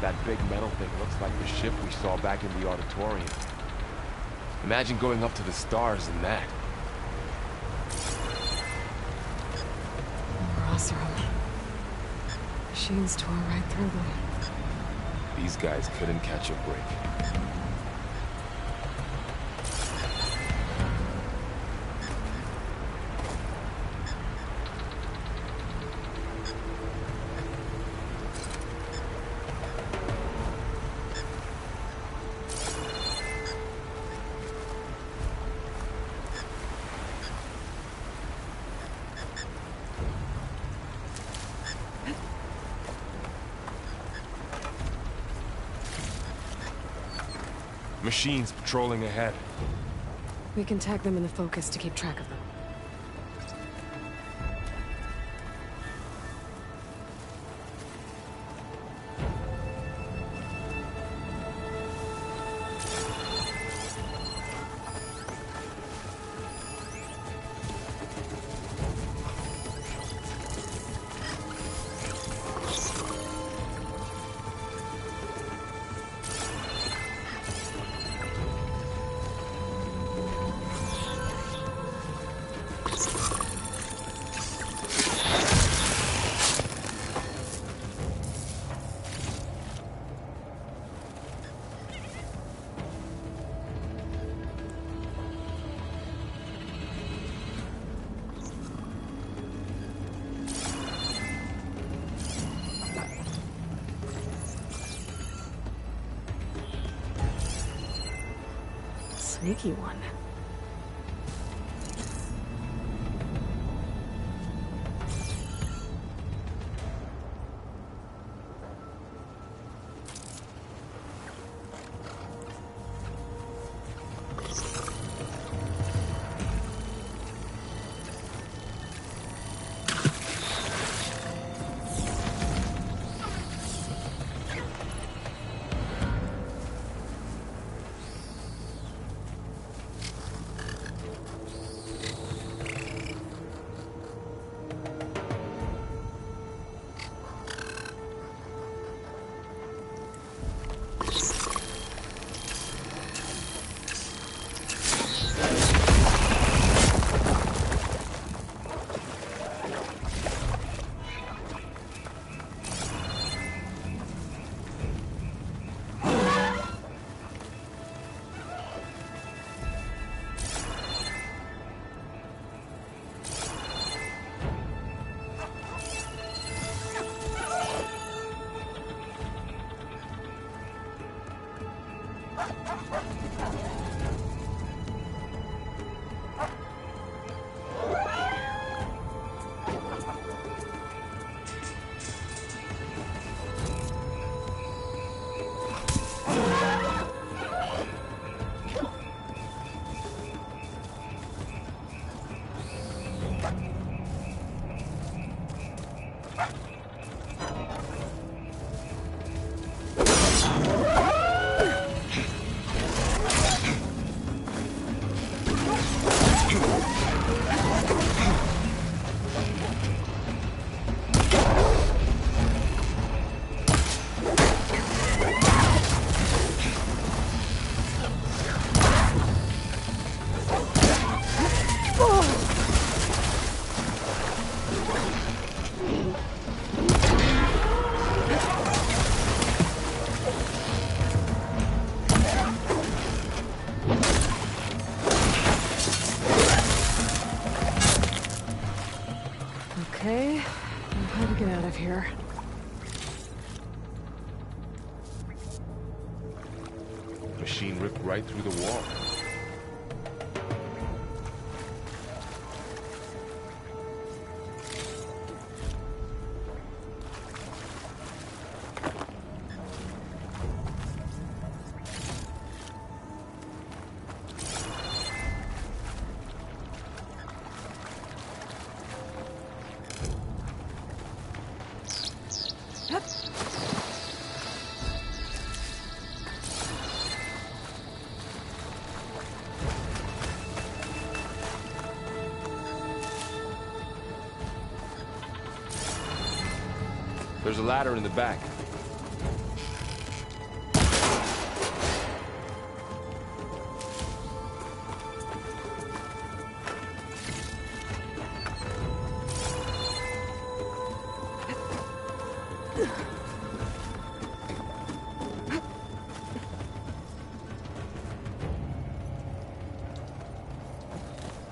that big metal thing looks like the ship we saw back in the auditorium. Imagine going up to the stars in that. Rosram. Machines tore right through them. These guys couldn't catch a break. Machines patrolling ahead. We can tag them in the focus to keep track of them. Sneaky one. Okay, how to get out of here? Machine ripped right through the wall. There's a ladder in the back.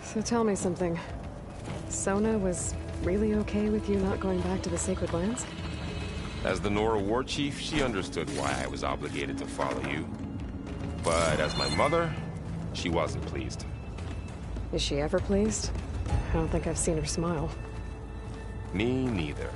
So tell me something. Sona was really okay with you not going back to the Sacred Lands? As the Nora war chief, she understood why I was obligated to follow you. But as my mother, she wasn't pleased. Is she ever pleased? I don't think I've seen her smile. Me neither.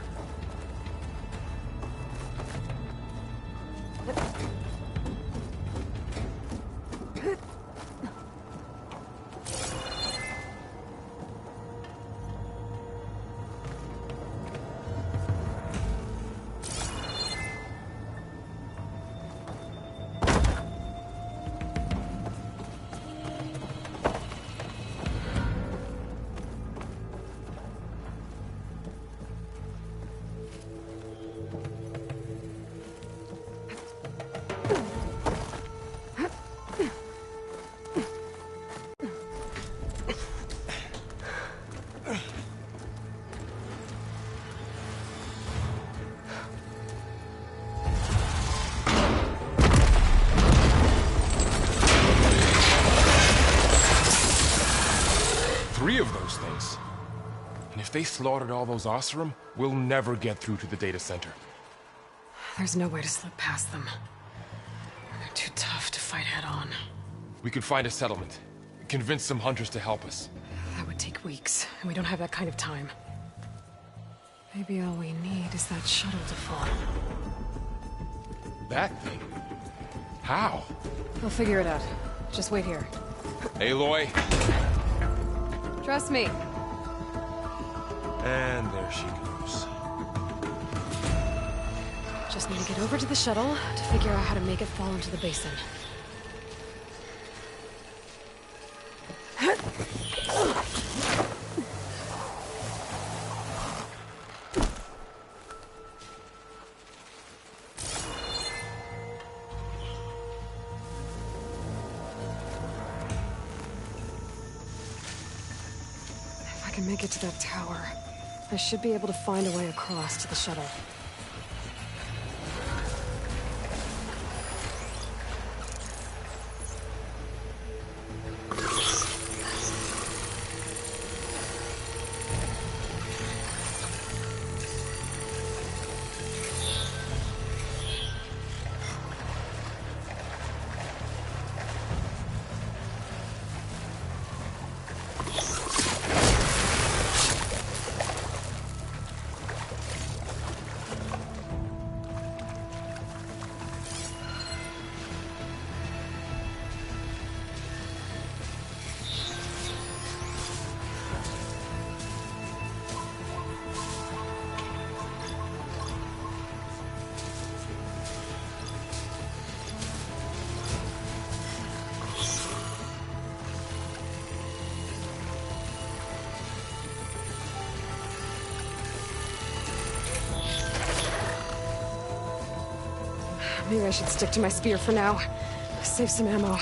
Three of those things. And if they slaughtered all those Oseram, we'll never get through to the data center. There's no way to slip past them. They're too tough to fight head-on. We could find a settlement. Convince some hunters to help us. That would take weeks, and we don't have that kind of time. Maybe all we need is that shuttle to fall. That thing? How? We'll figure it out. Just wait here. Aloy. Trust me. And there she goes. Just need to get over to the shuttle to figure out how to make it fall into the basin. If I can make it to that tower, I should be able to find a way across to the shuttle. Maybe I should stick to my spear for now. Save some ammo.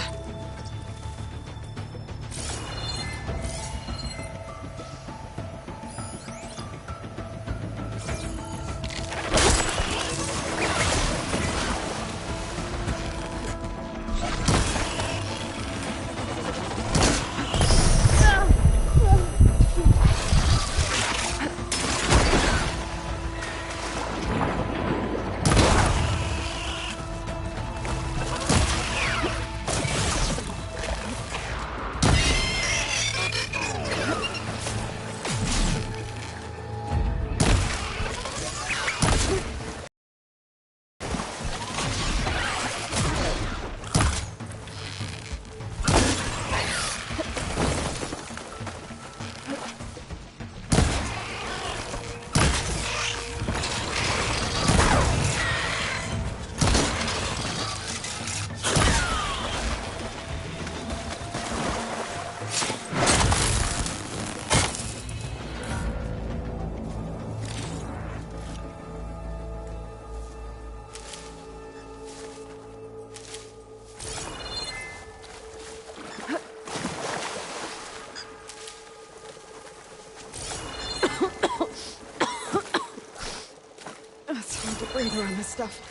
breathe around this stuff.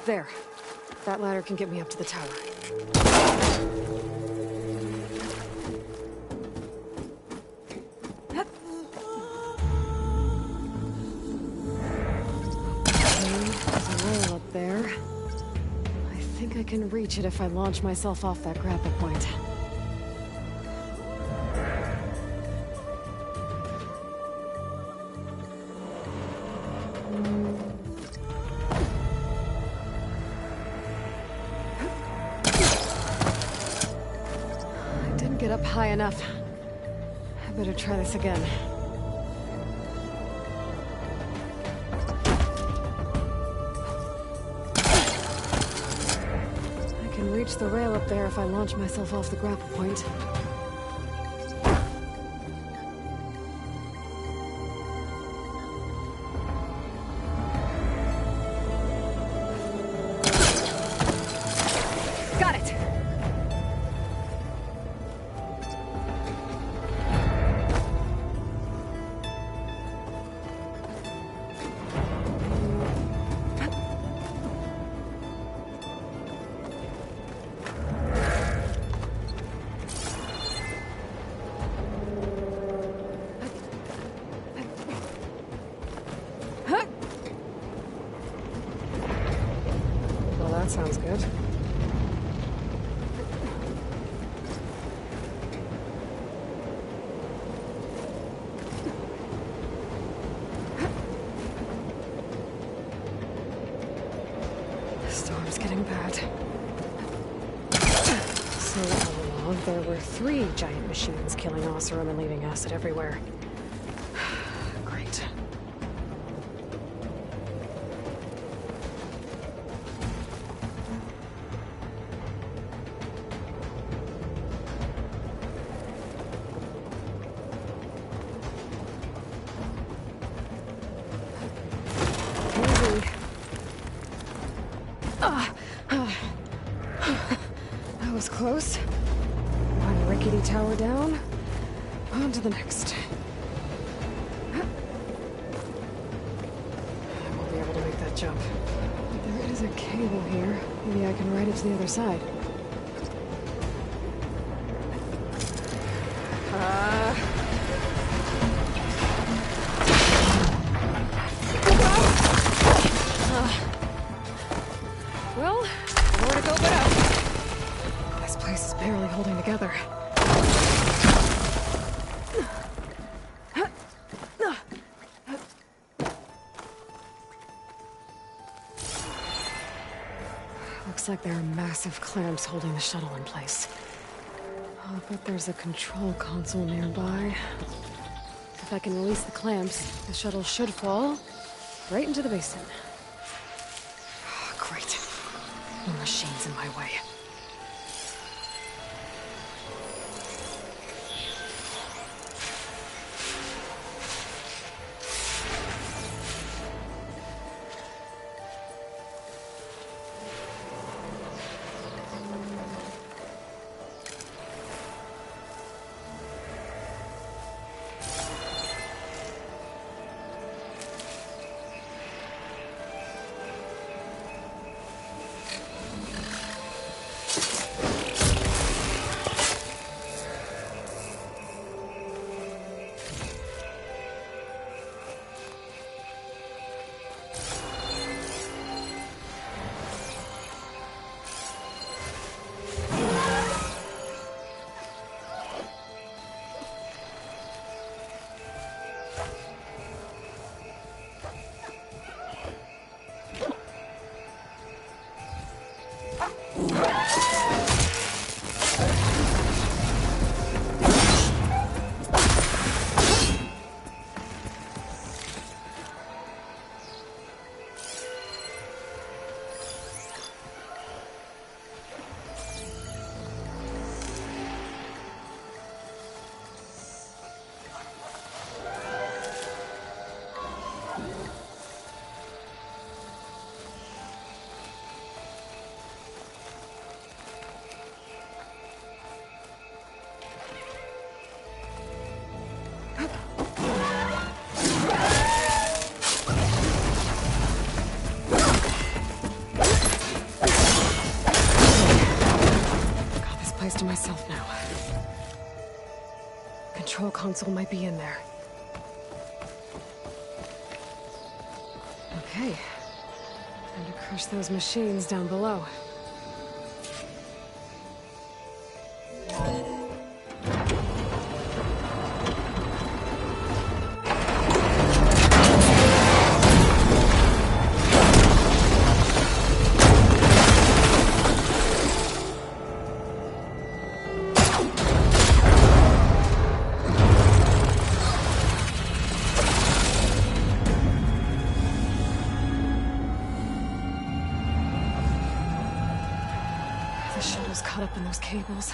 There. That ladder can get me up to the tower. There's a rail up there. I think I can reach it if I launch myself off that grapple point. Get up high enough. I better try this again. I can reach the rail up there if I launch myself off the grapple point. Got it! That sounds good. The storm's getting bad. So all along, there were 3 giant machines killing Oseram and leaving acid everywhere. Great. That was close. One rickety tower down. On to the next. I won't be able to make that jump. But there is a cable here. Maybe I can ride it to the other side. Well, nowhere to go but up. This place is barely holding together. Looks like there are massive clamps holding the shuttle in place. I'll bet there's a control console nearby. If I can release the clamps, the shuttle should fall right into the basin. Great. More machines in my way. control console might be in there. Okay. Time to crush those machines down below. Caught up in those cables.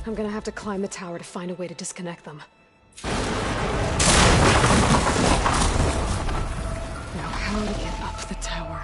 I'm gonna have to climb the tower to find a way to disconnect them. Now, how to get up the tower?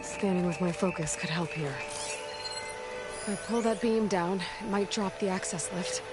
Scanning with my focus could help here. If I pull that beam down, it might drop the access lift.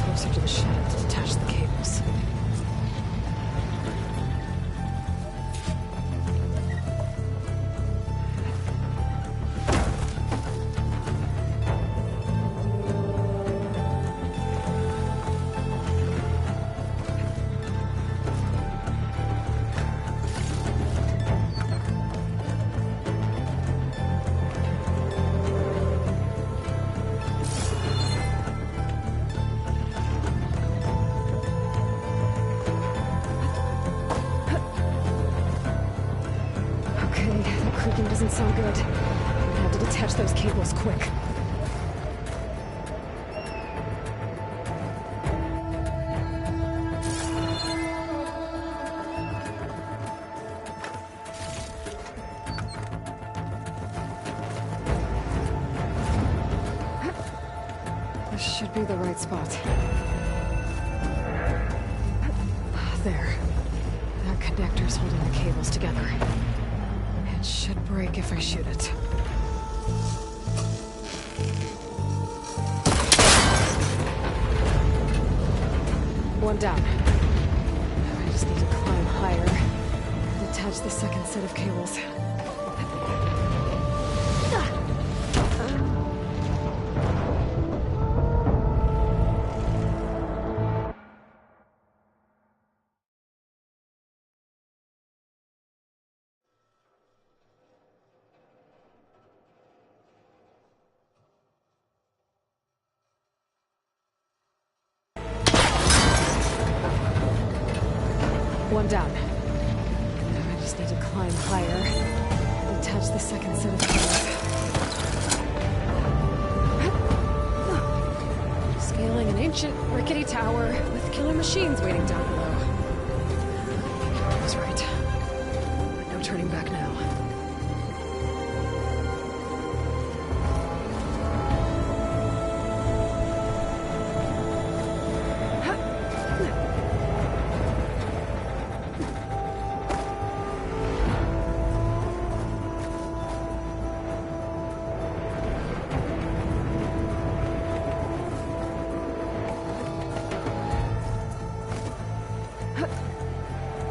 Closer to the shed to detach the cables. Doesn't sound good. I'm gonna have to detach those cables quick. This should be the right spot. There. That connector's holding the cables together. It should break if I shoot it. One down. I just need to climb higher and attach the second set of cables. One down. Now I just need to climb higher and attach the second set of cables. Scaling an ancient, rickety tower with killer machines waiting down below. I was right. No turning back now.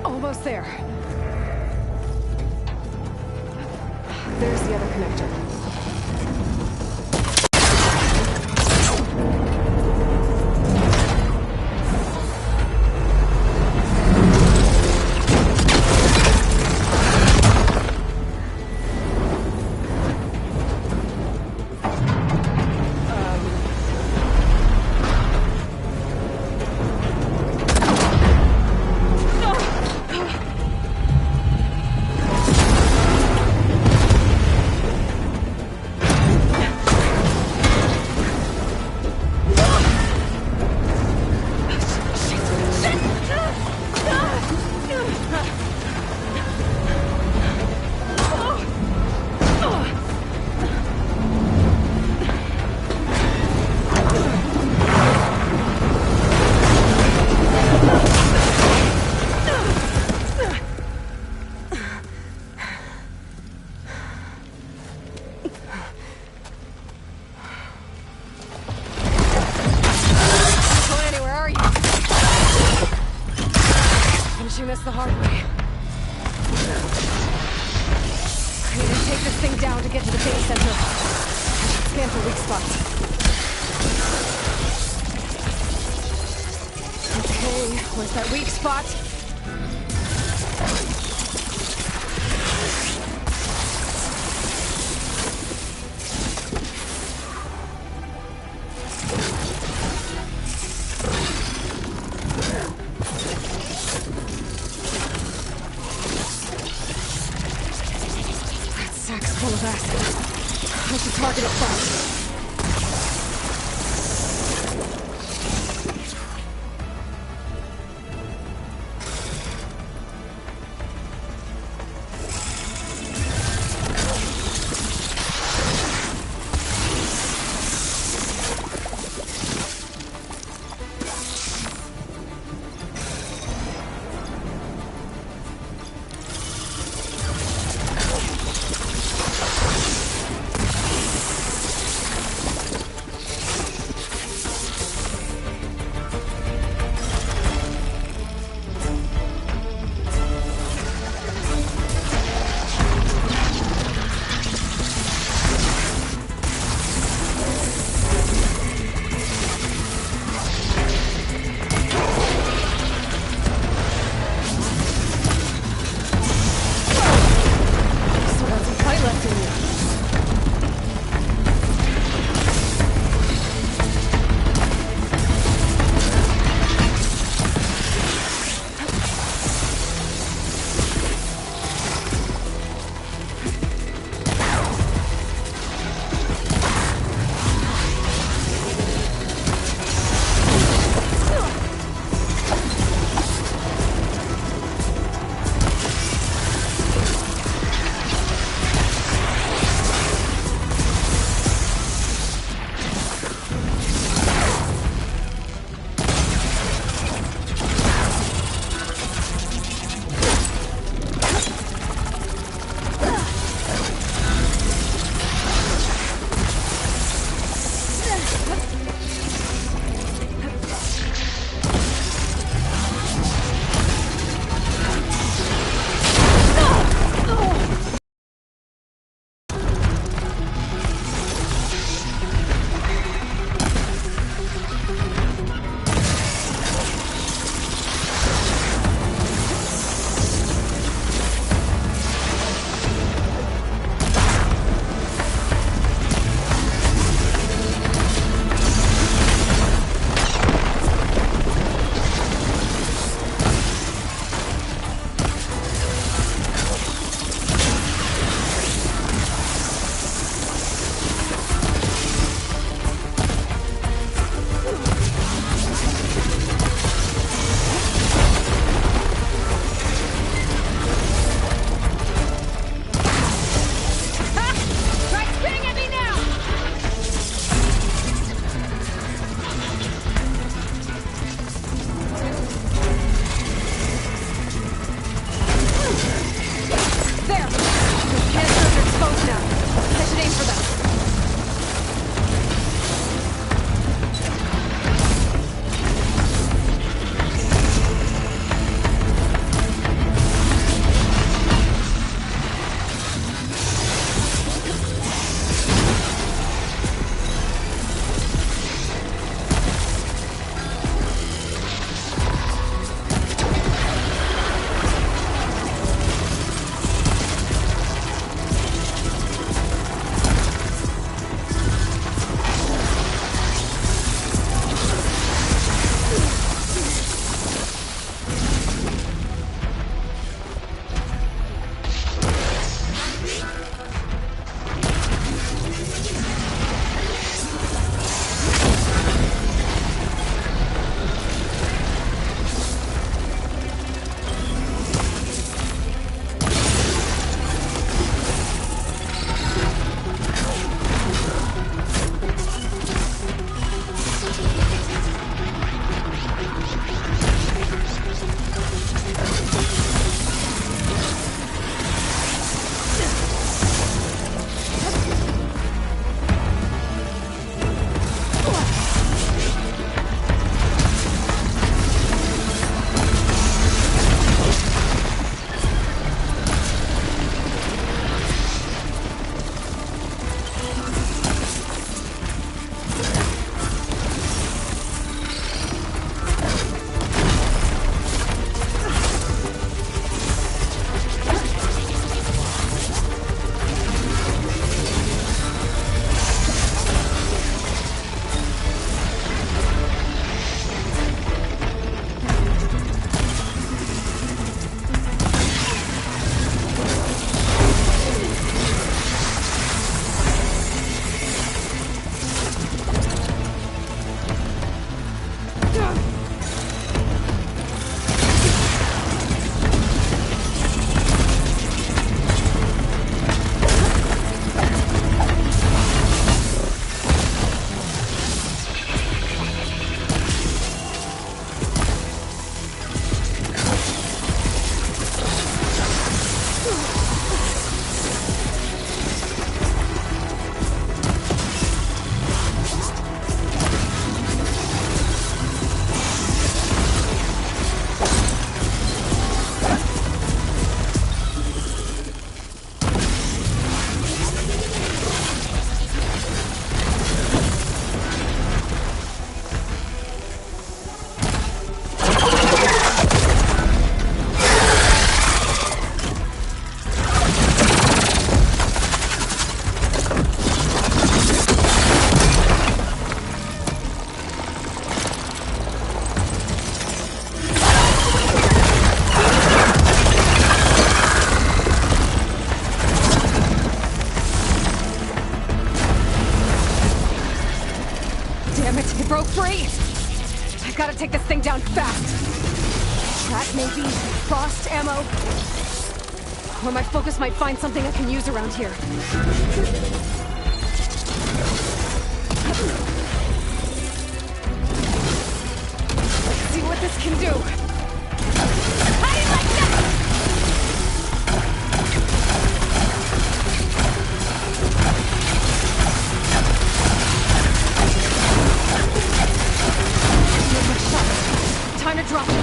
Almost there. There's the other connector. this the hard way. I need to take this thing down to get to the base center. Scan for weak spots. Okay, where's that weak spot? That sack's full of acid. I should target it fast. I gotta take this thing down fast. Track maybe? Frost ammo? Or my focus might find something I can use around here. Let's see what this can do. How do you like that? Time to drop it.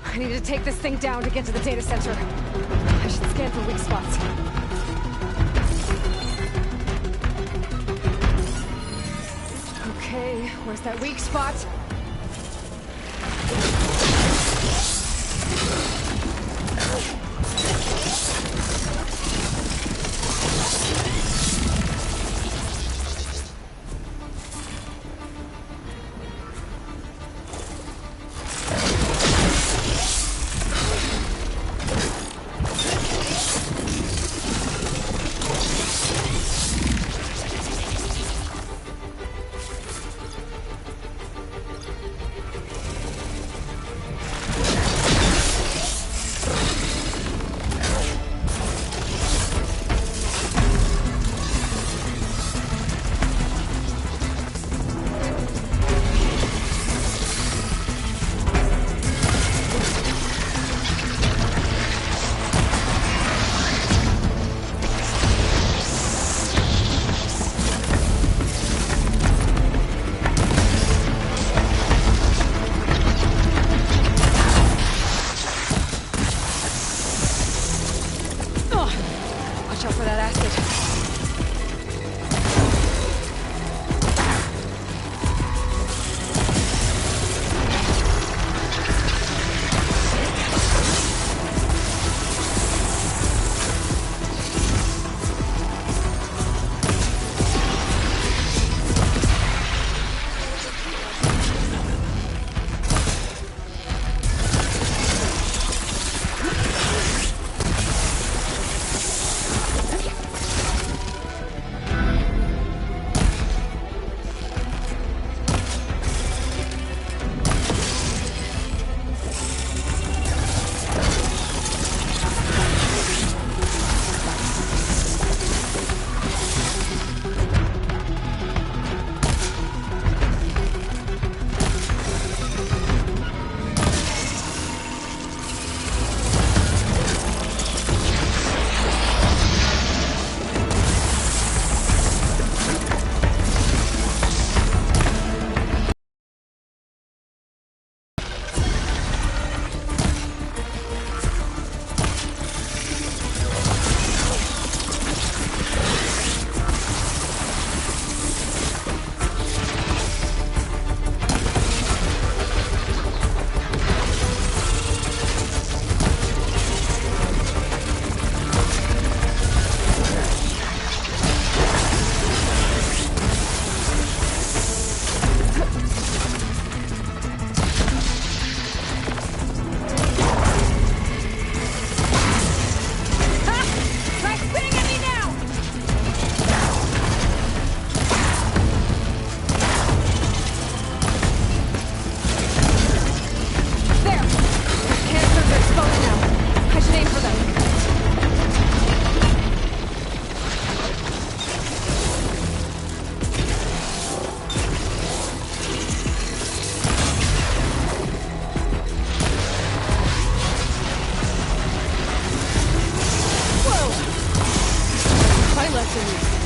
I need to take this thing down to get to the data center. I should scan for weak spots. Okay, where's that weak spot? continues.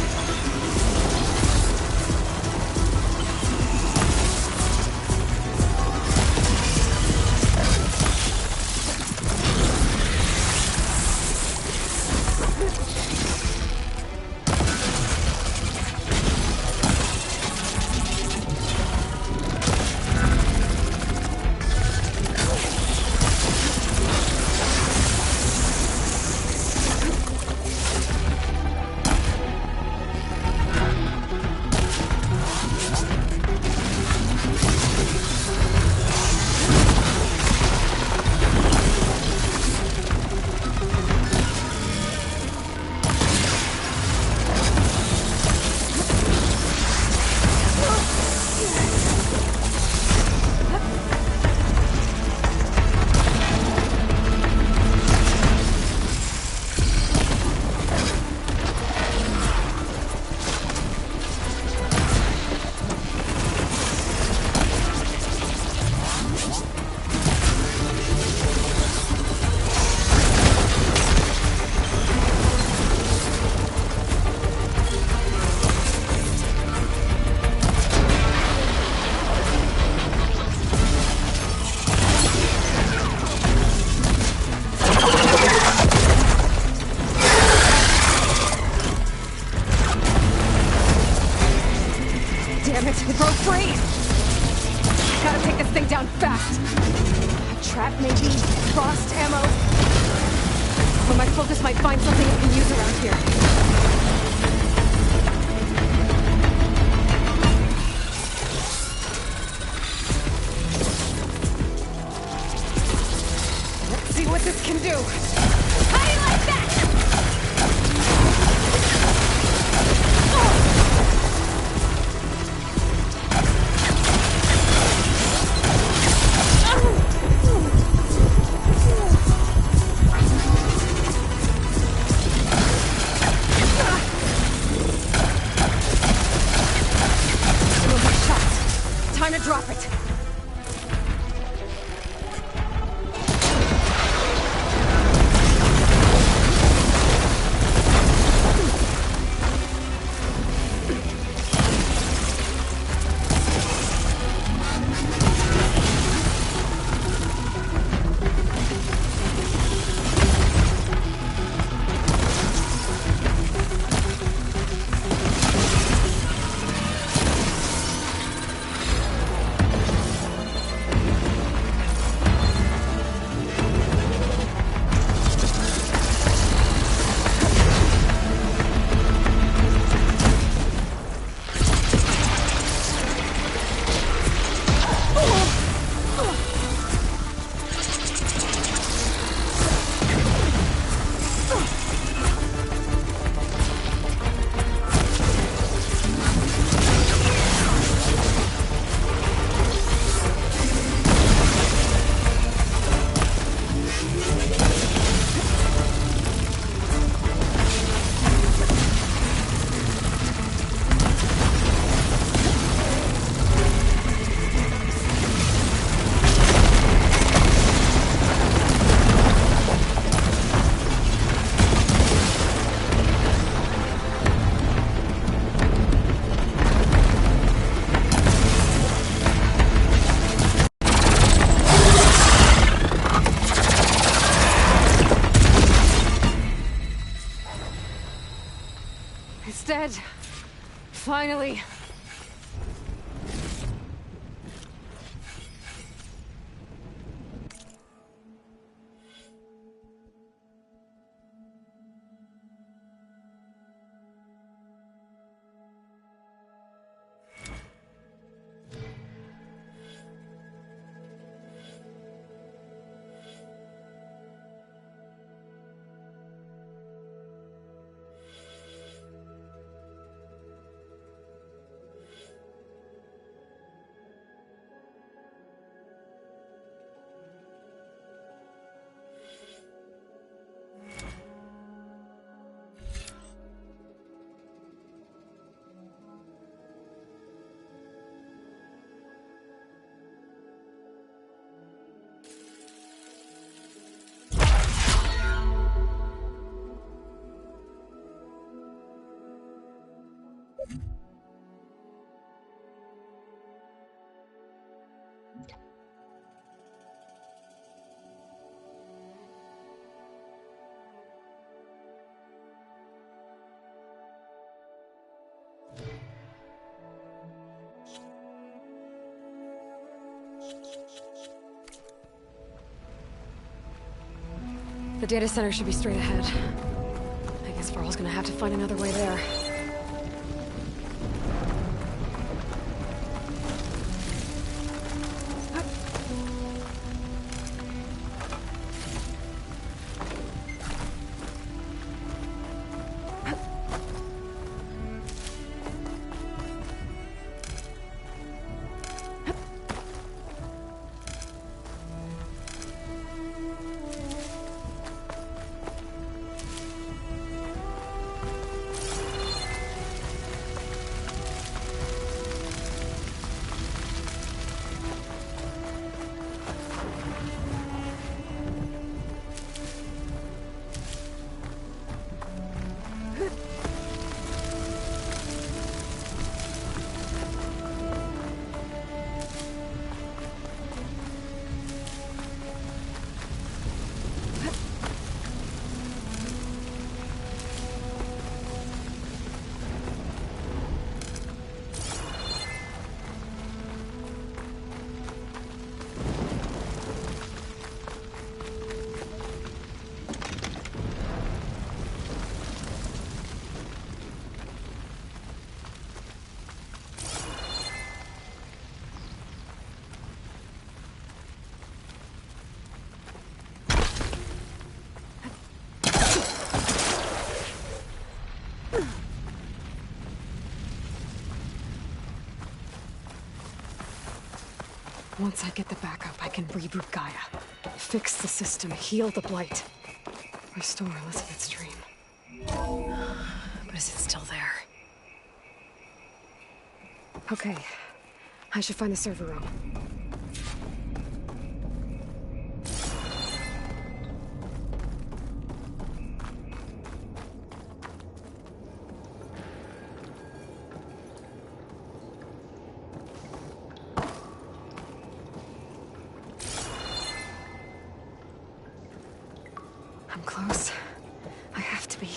Damn it, it broke free! Gotta take this thing down fast! A trap, maybe? Frost ammo? Or my focus might find something it can use around here. Let's see what this can do! How do you like that? Time to drop it. It's dead. Finally. The data center should be straight ahead. I guess Varl's gonna have to find another way there. Once I get the backup, I can reboot Gaia, fix the system, heal the Blight, restore Elizabeth's dream. But is it still there? Okay, I should find the server room. I'm close. I have to be.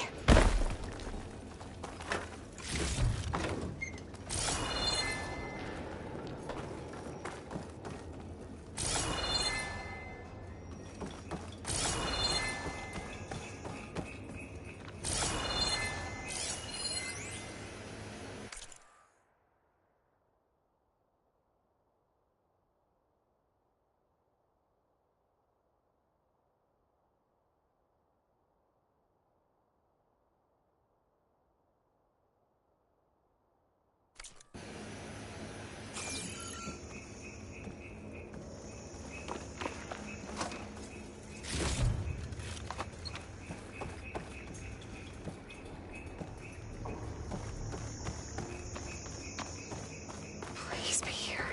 Please be here.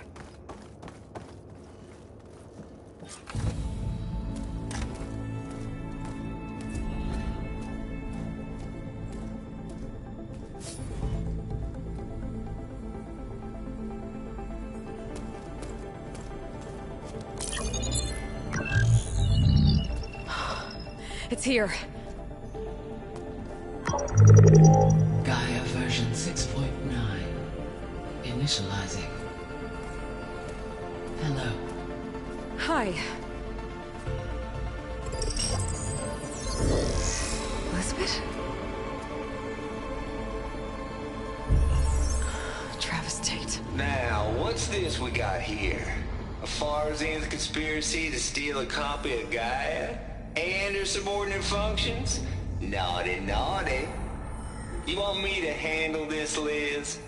It's here. Gaia version 6.9. Initializing. Hello. Hi. Elizabeth? Travis Tate. Now, what's this we got here? A Farzan's conspiracy to steal a copy of Gaia? And her subordinate functions? Naughty, naughty. You want me to handle this, Liz?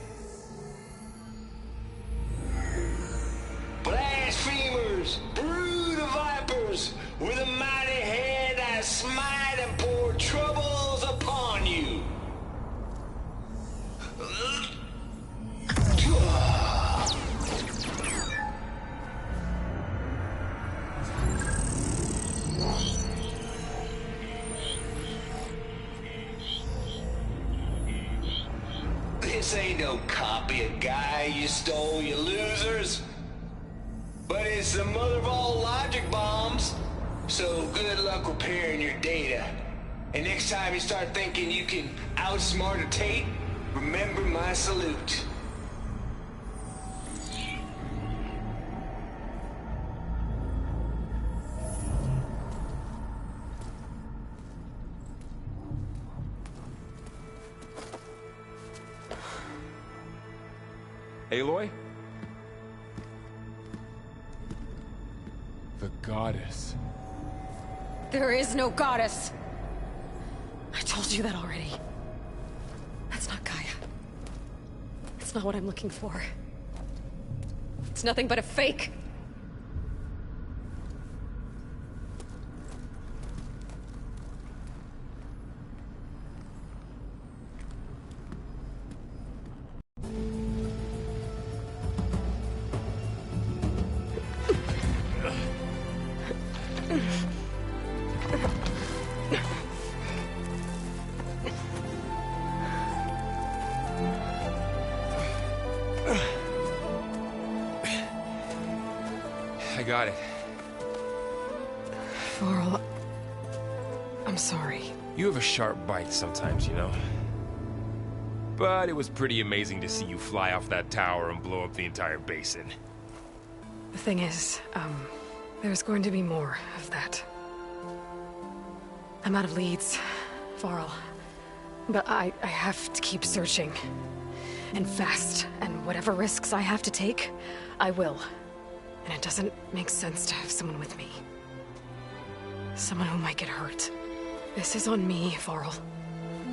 Blasphemers! Brood of vipers! With a mighty hand I smite and pour troubles upon you! This ain't no copy of Gaia you stole, you losers. But it's the mother of all logic bombs. So good luck repairing your data. And next time you start thinking you can outsmart a Tate, remember my salute. Aloy? The goddess. There is no goddess! I told you that already. That's not Gaia. It's not what I'm looking for. It's nothing but a fake! I got it. Varl, I'm sorry. You have a sharp bite sometimes, you know? But it was pretty amazing to see you fly off that tower and blow up the entire basin. The thing is, there's going to be more of that. I'm out of leads, Varl. But I have to keep searching. And fast. And whatever risks I have to take, I will. And it doesn't make sense to have someone with me. Someone who might get hurt. This is on me, Varl.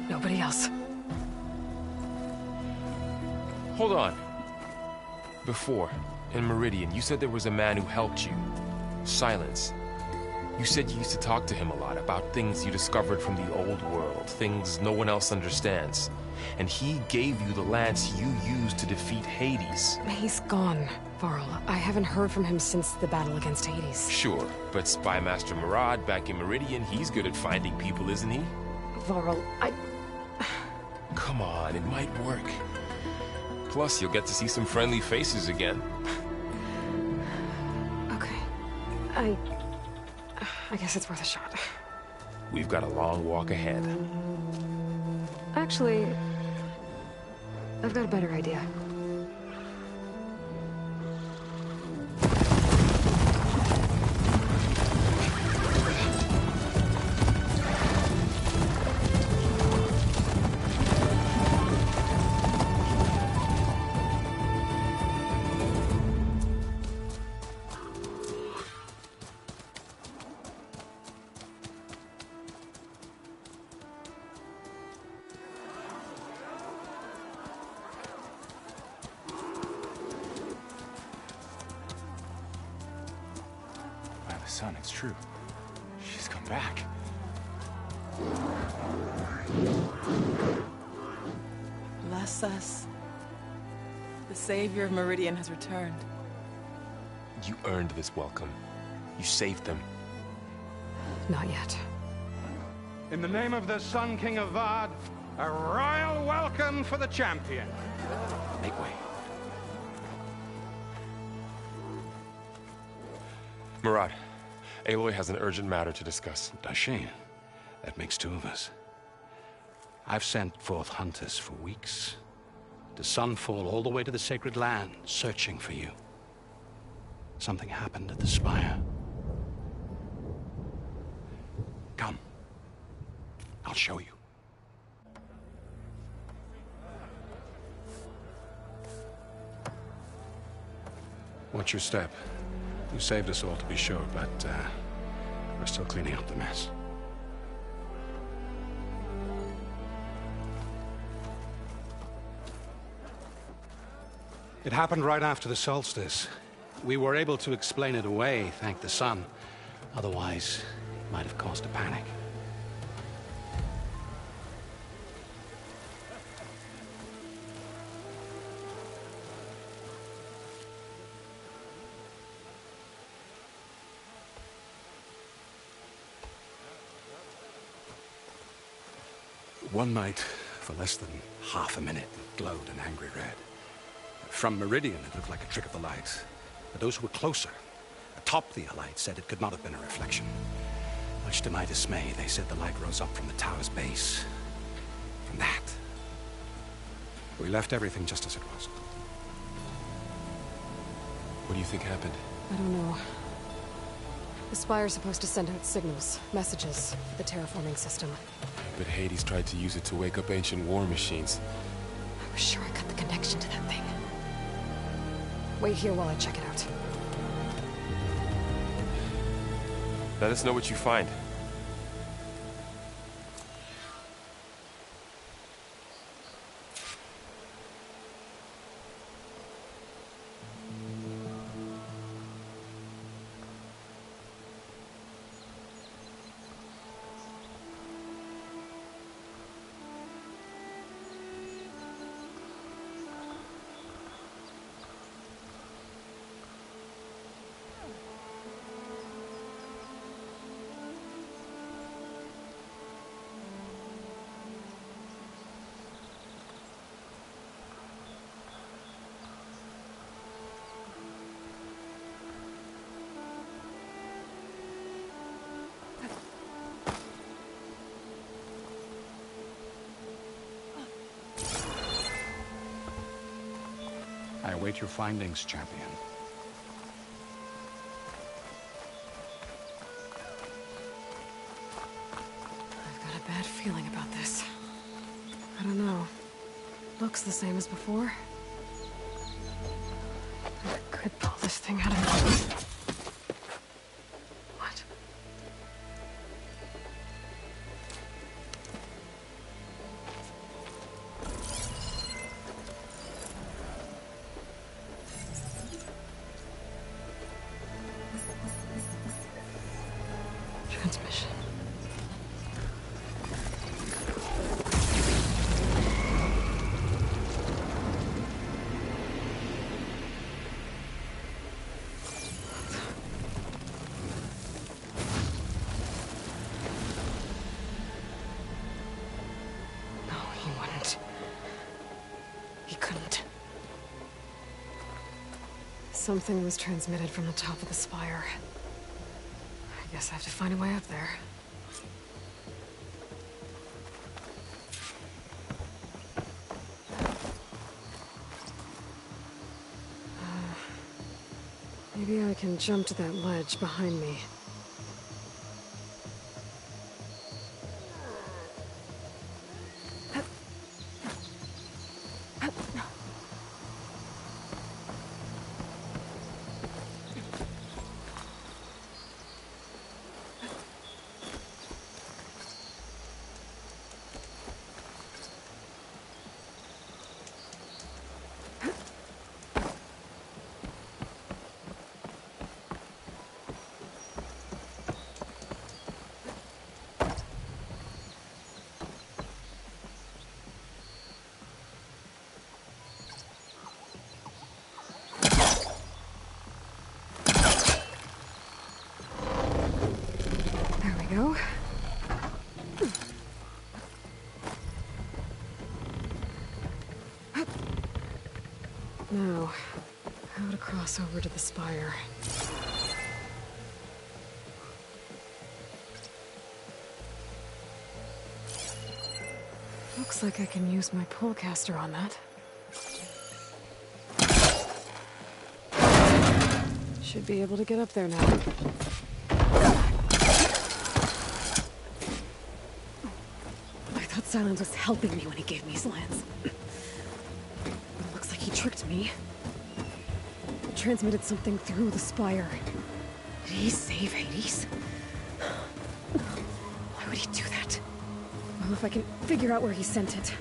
Nobody else. Hold on. Before, in Meridian, you said there was a man who helped you. Silence. You said you used to talk to him a lot about things you discovered from the old world, things no one else understands. And he gave you the lance you used to defeat Hades. He's gone, Varl. I haven't heard from him since the battle against Hades. Sure, but Spy Master Murad back in Meridian, he's good at finding people, isn't he? Varl, Come on, it might work. Plus, you'll get to see some friendly faces again. Okay. I guess it's worth a shot. We've got a long walk ahead. Actually, I've got a better idea. Son, it's true. She's come back. Bless us. The savior of Meridian has returned. You earned this welcome. You saved them. Not yet. In the name of the Sun King of Vard, a royal welcome for the champion. Make way. Murad, Aloy has an urgent matter to discuss. Does she? That makes two of us. I've sent forth hunters for weeks. To Sunfall, all the way to the Sacred Land, searching for you. Something happened at the Spire. Come. I'll show you. Watch your step. You saved us all, to be sure, but we're still cleaning up the mess. It happened right after the solstice. We were able to explain it away, thank the sun. Otherwise, it might have caused a panic. One night, for less than half a minute, it glowed an angry red. From Meridian, it looked like a trick of the light. But those who were closer, atop the light, said it could not have been a reflection. Much to my dismay, they said the light rose up from the tower's base. From that. We left everything just as it was. What do you think happened? I don't know. The Spire's supposed to send out signals, messages, for the terraforming system. But Hades tried to use it to wake up ancient war machines. I was sure I got the connection to that thing. Wait here while I check it out. Let us know what you find. I await your findings, champion. I've got a bad feeling about this. I don't know. Looks the same as before. I could pull this thing out of me. What? Transmission. No, he wouldn't. He couldn't. Something was transmitted from the top of the spire. I guess I have to find a way up there. Maybe I can jump to that ledge behind me. Go. Now, how to cross over to the spire. Looks like I can use my pullcaster on that. Should be able to get up there now. Silence was helping me when he gave me his lance. But it looks like he tricked me. Transmitted something through the spire. Did he save Hades? Why would he do that? Well, if I can figure out where he sent it,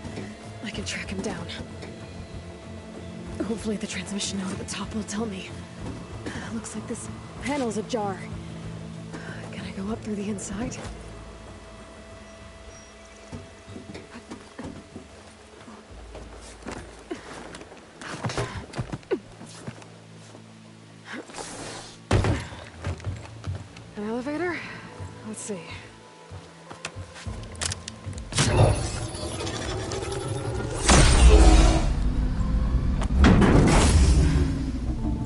I can track him down. Hopefully the transmission node at the top will tell me. Looks like this panel's ajar. Can I go up through the inside? An elevator? Let's see.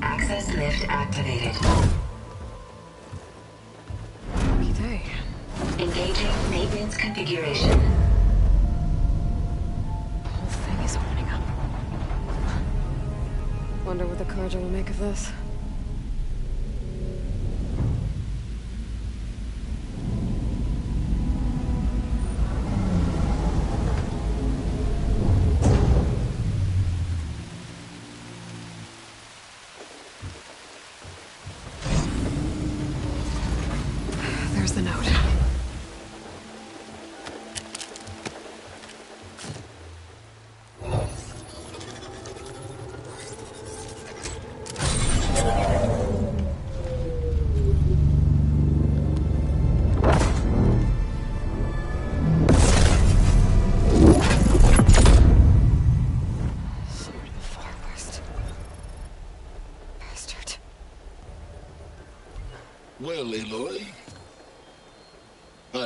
Access lift activated. Lucky day. Engaging maintenance configuration. The whole thing is opening up. Wonder what the Carja will make of this.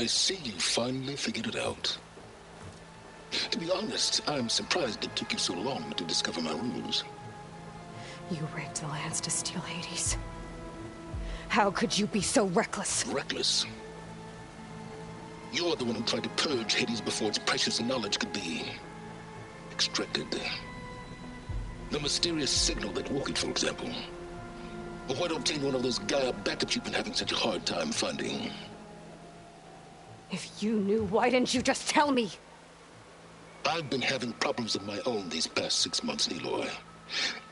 see you finally figured it out. To be honest, I'm surprised it took you so long to discover my rules. You rigged the lands to steal Hades. How could you be so reckless? Reckless? You're the one who tried to purge Hades before its precious knowledge could be extracted. The mysterious signal that woke it, for example. Or why to obtain one of those Gaia backups you've been having such a hard time finding? If you knew, why didn't you just tell me? I've been having problems of my own these past 6 months, Aloy.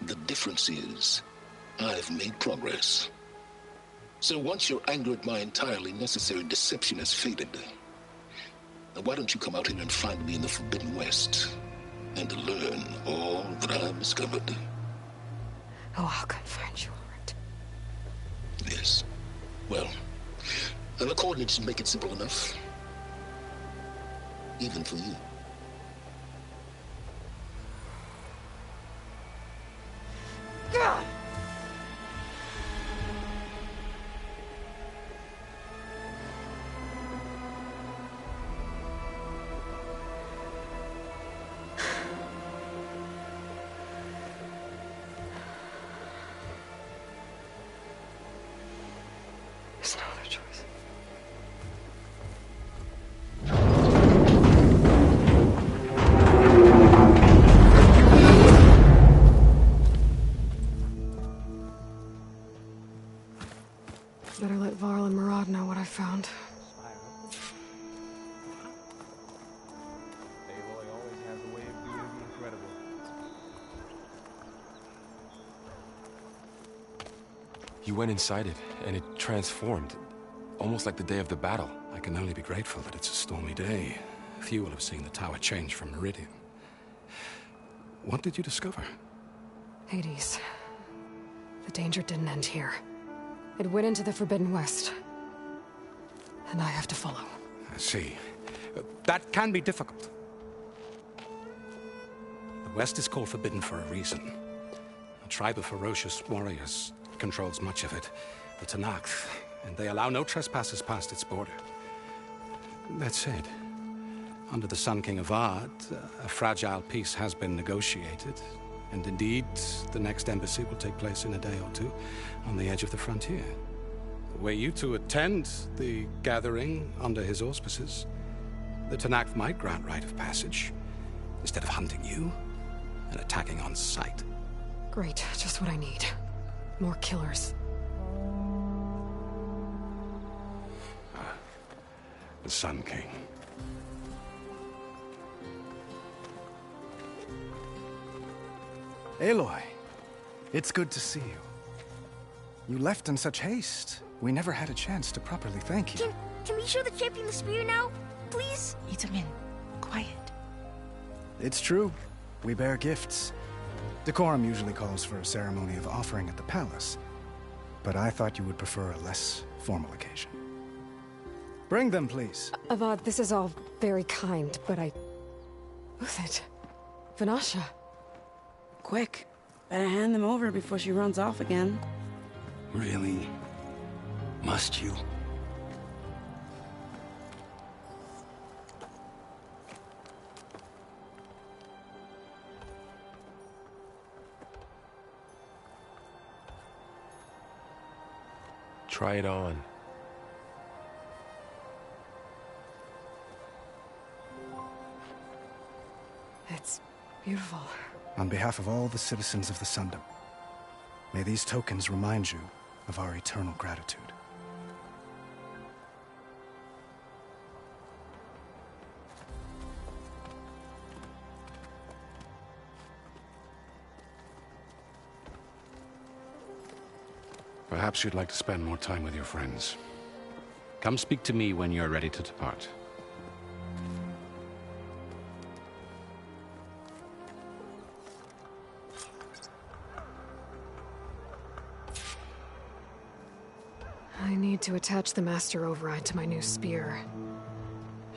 The difference is, I've made progress. So once your anger at my entirely necessary deception has faded, why don't you come out here and find me in the Forbidden West and learn all that I've discovered? Oh, I'll come find you, all right. Yes. Well, the coordinates should make it simple enough. Even for you. God! There's no other choice. Better let Varl and Murad know what I found. Aloy always has a way of doing the incredible. You went inside it, and it transformed. Almost like the day of the battle. I can only be grateful that it's a stormy day. Few will have seen the tower change from Meridian. What did you discover? Hades. The danger didn't end here. It went into the Forbidden West. And I have to follow. I see. That can be difficult. The West is called Forbidden for a reason. A tribe of ferocious warriors controls much of it. The Tanakh, and they allow no trespassers past its border. That said, under the Sun King of Ard, a fragile peace has been negotiated. And indeed, the next embassy will take place in a day or two on the edge of the frontier. Were you to attend the gathering under his auspices, the Tanakh might grant right of passage, instead of hunting you and attacking on sight. Great, just what I need. More killers. The Sun King. Aloy, it's good to see you. You left in such haste. We never had a chance to properly thank you. Can we show the champion the spear now? Please? Itamin, quiet. It's true. We bear gifts. Decorum usually calls for a ceremony of offering at the palace. But I thought you would prefer a less formal occasion. Bring them, please. Avad, this is all very kind, but Who's it? Vanasha. Quick. Better hand them over before she runs off again. Really? Must you? Try it on. It's beautiful. On behalf of all the citizens of the Sundom, may these tokens remind you of our eternal gratitude. Perhaps you'd like to spend more time with your friends. Come speak to me when you're ready to depart. I need to attach the master override to my new spear.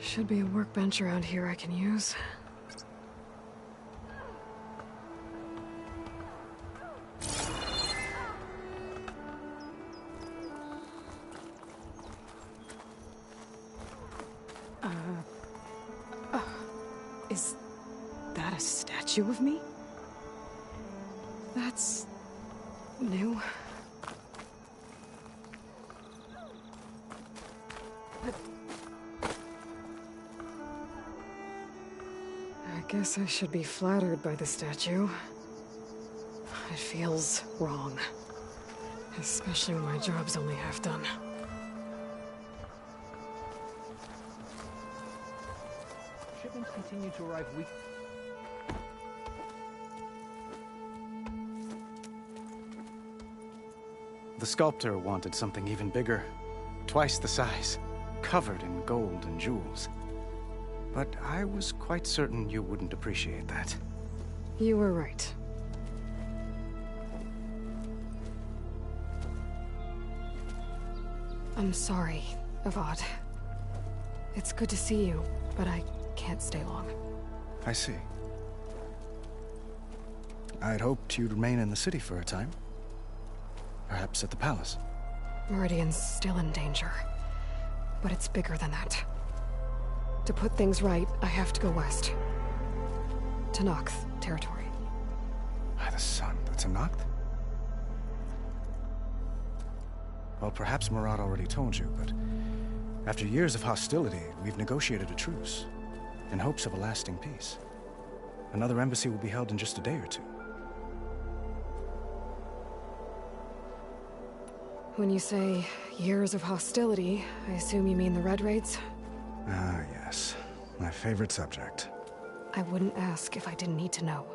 Should be a workbench around here I can use. Is that a statue of me? That's new. I guess I should be flattered by the statue. It feels wrong. Especially when my job's only half done. Shipments continue to arrive weekly. The sculptor wanted something even bigger. Twice the size. Covered in gold and jewels. But I was quite certain you wouldn't appreciate that. You were right. I'm sorry, Avad. It's good to see you, but I can't stay long. I see. I'd hoped you'd remain in the city for a time. Perhaps at the palace. Meridian's still in danger. But it's bigger than that. To put things right, I have to go west. To Nox territory. By the sun, that's a Nox? Well, perhaps Murad already told you, but after years of hostility, we've negotiated a truce, in hopes of a lasting peace. Another embassy will be held in just a day or two. When you say years of hostility, I assume you mean the Red Raids? Ah, yes. My favorite subject. I wouldn't ask if I didn't need to know.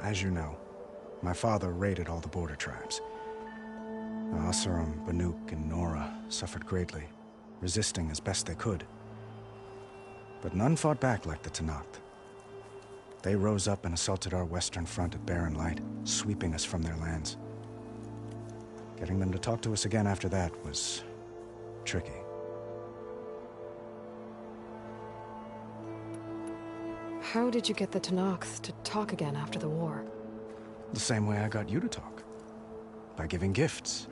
As you know, my father raided all the border tribes. Asuram, Banuk, and Nora suffered greatly, resisting as best they could. But none fought back like the Tenakth. They rose up and assaulted our western front at Barren Light, sweeping us from their lands. Getting them to talk to us again after that was tricky. How did you get the Tenakth to talk again after the war? The same way I got you to talk. By giving gifts.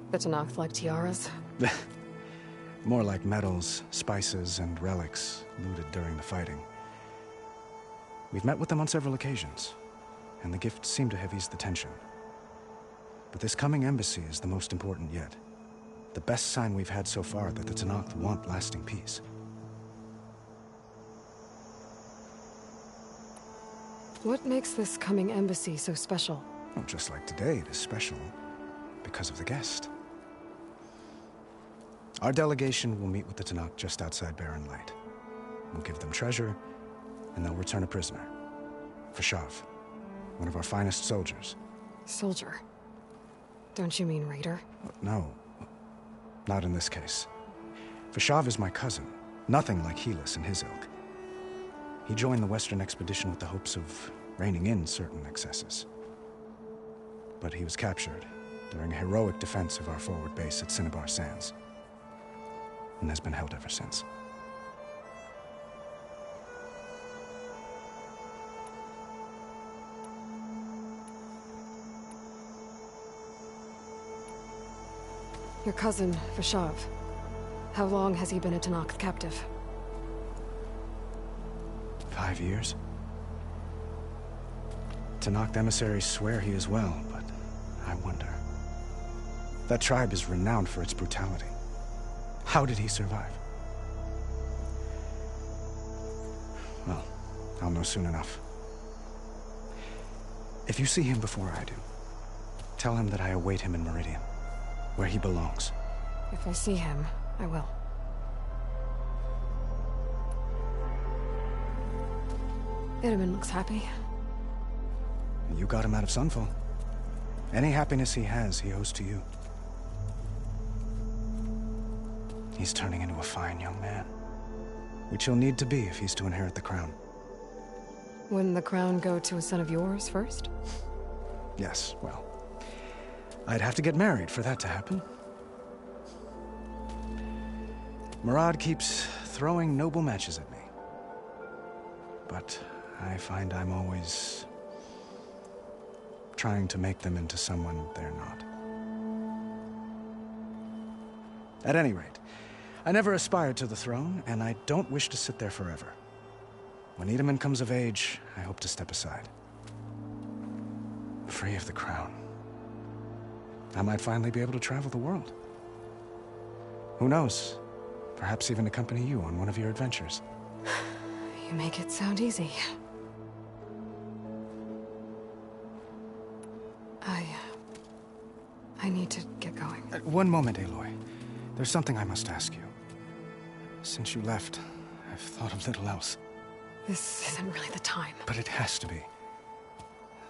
The Tenakth like tiaras? More like medals, spices, and relics looted during the fighting. We've met with them on several occasions, and the gifts seem to have eased the tension. But this coming embassy is the most important yet. The best sign we've had so far that the Tenakth want lasting peace. What makes this coming embassy so special? Oh, just like today, it is special because of the guest. Our delegation will meet with the Tenakth just outside Barren Light. We'll give them treasure, and they'll return a prisoner. Fashav, one of our finest soldiers. Soldier? Don't you mean raider? No, not in this case. Fashav is my cousin, nothing like Helis and his ilk. He joined the Western expedition with the hopes of reining in certain excesses. But he was captured during a heroic defense of our forward base at Cinnabar Sands, and has been held ever since. Your cousin, Fashav. How long has he been a Tenakth captive? 5 years. Tenakth emissaries swear he is well, but I wonder. That tribe is renowned for its brutality. How did he survive? Well, I'll know soon enough. If you see him before I do, tell him that I await him in Meridian, where he belongs. If I see him, I will. Itaman looks happy. You got him out of Sunfall. Any happiness he has, he owes to you. He's turning into a fine young man, which he'll need to be if he's to inherit the crown. Wouldn't the crown go to a son of yours first? Yes, well, I'd have to get married for that to happen. Murad keeps throwing noble matches at me. But I find I'm always trying to make them into someone they're not. At any rate, I never aspired to the throne, and I don't wish to sit there forever. When Itamen comes of age, I hope to step aside. Free of the crown. I might finally be able to travel the world. Who knows? Perhaps even accompany you on one of your adventures. You make it sound easy. I need to get going. One moment, Aloy. There's something I must ask you. Since you left, I've thought of little else. This isn't really the time. But it has to be.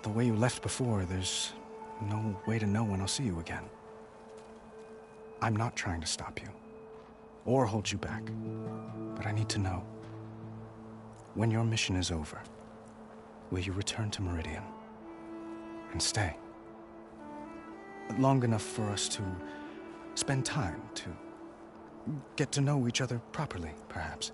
The way you left before, there's no way to know when I'll see you again. I'm not trying to stop you, or hold you back. But I need to know. When your mission is over, will you return to Meridian? And stay? Long enough for us to spend time, to get to know each other properly, perhaps.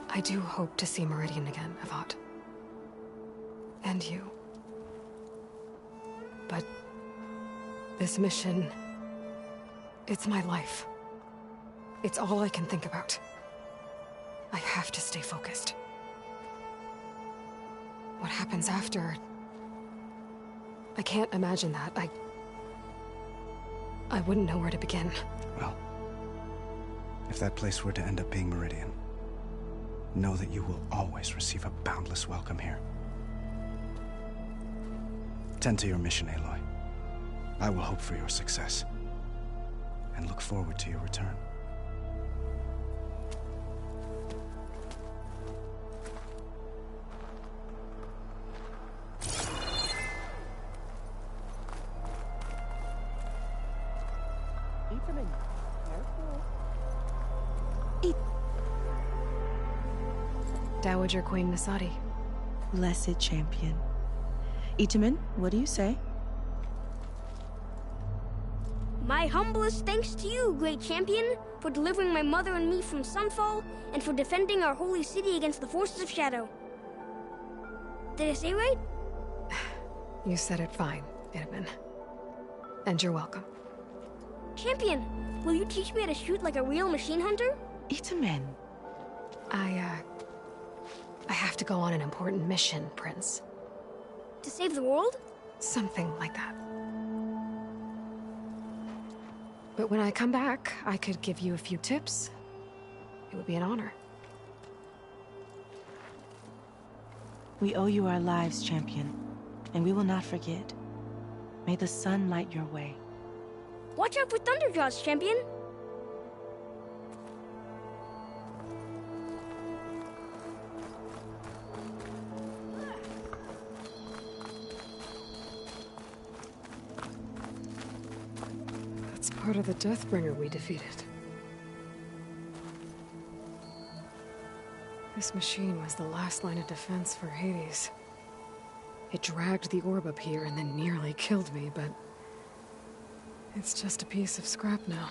I do hope to see Meridian again, Avad. And you. But this mission, it's my life. It's all I can think about. I have to stay focused. What happens after? I can't imagine that. I wouldn't know where to begin. Well, if that place were to end up being Meridian, know that you will always receive a boundless welcome here. Tend to your mission, Aloy. I will hope for your success, and look forward to your return. Dowager Queen Nasadi. Blessed champion. Itamen, what do you say? My humblest thanks to you, great champion, for delivering my mother and me from Sunfall, and for defending our holy city against the forces of Shadow. Did I say right? You said it fine, Itamen. And you're welcome. Champion, will you teach me how to shoot like a real machine hunter? Itamen. I have to go on an important mission, Prince. To save the world? Something like that. But when I come back, I could give you a few tips. It would be an honor. We owe you our lives, champion, and we will not forget. May the sun light your way. Watch out for Thunderjaws, champion! That's part of the Deathbringer we defeated. This machine was the last line of defense for Hades. It dragged the orb up here and then nearly killed me, but it's just a piece of scrap now.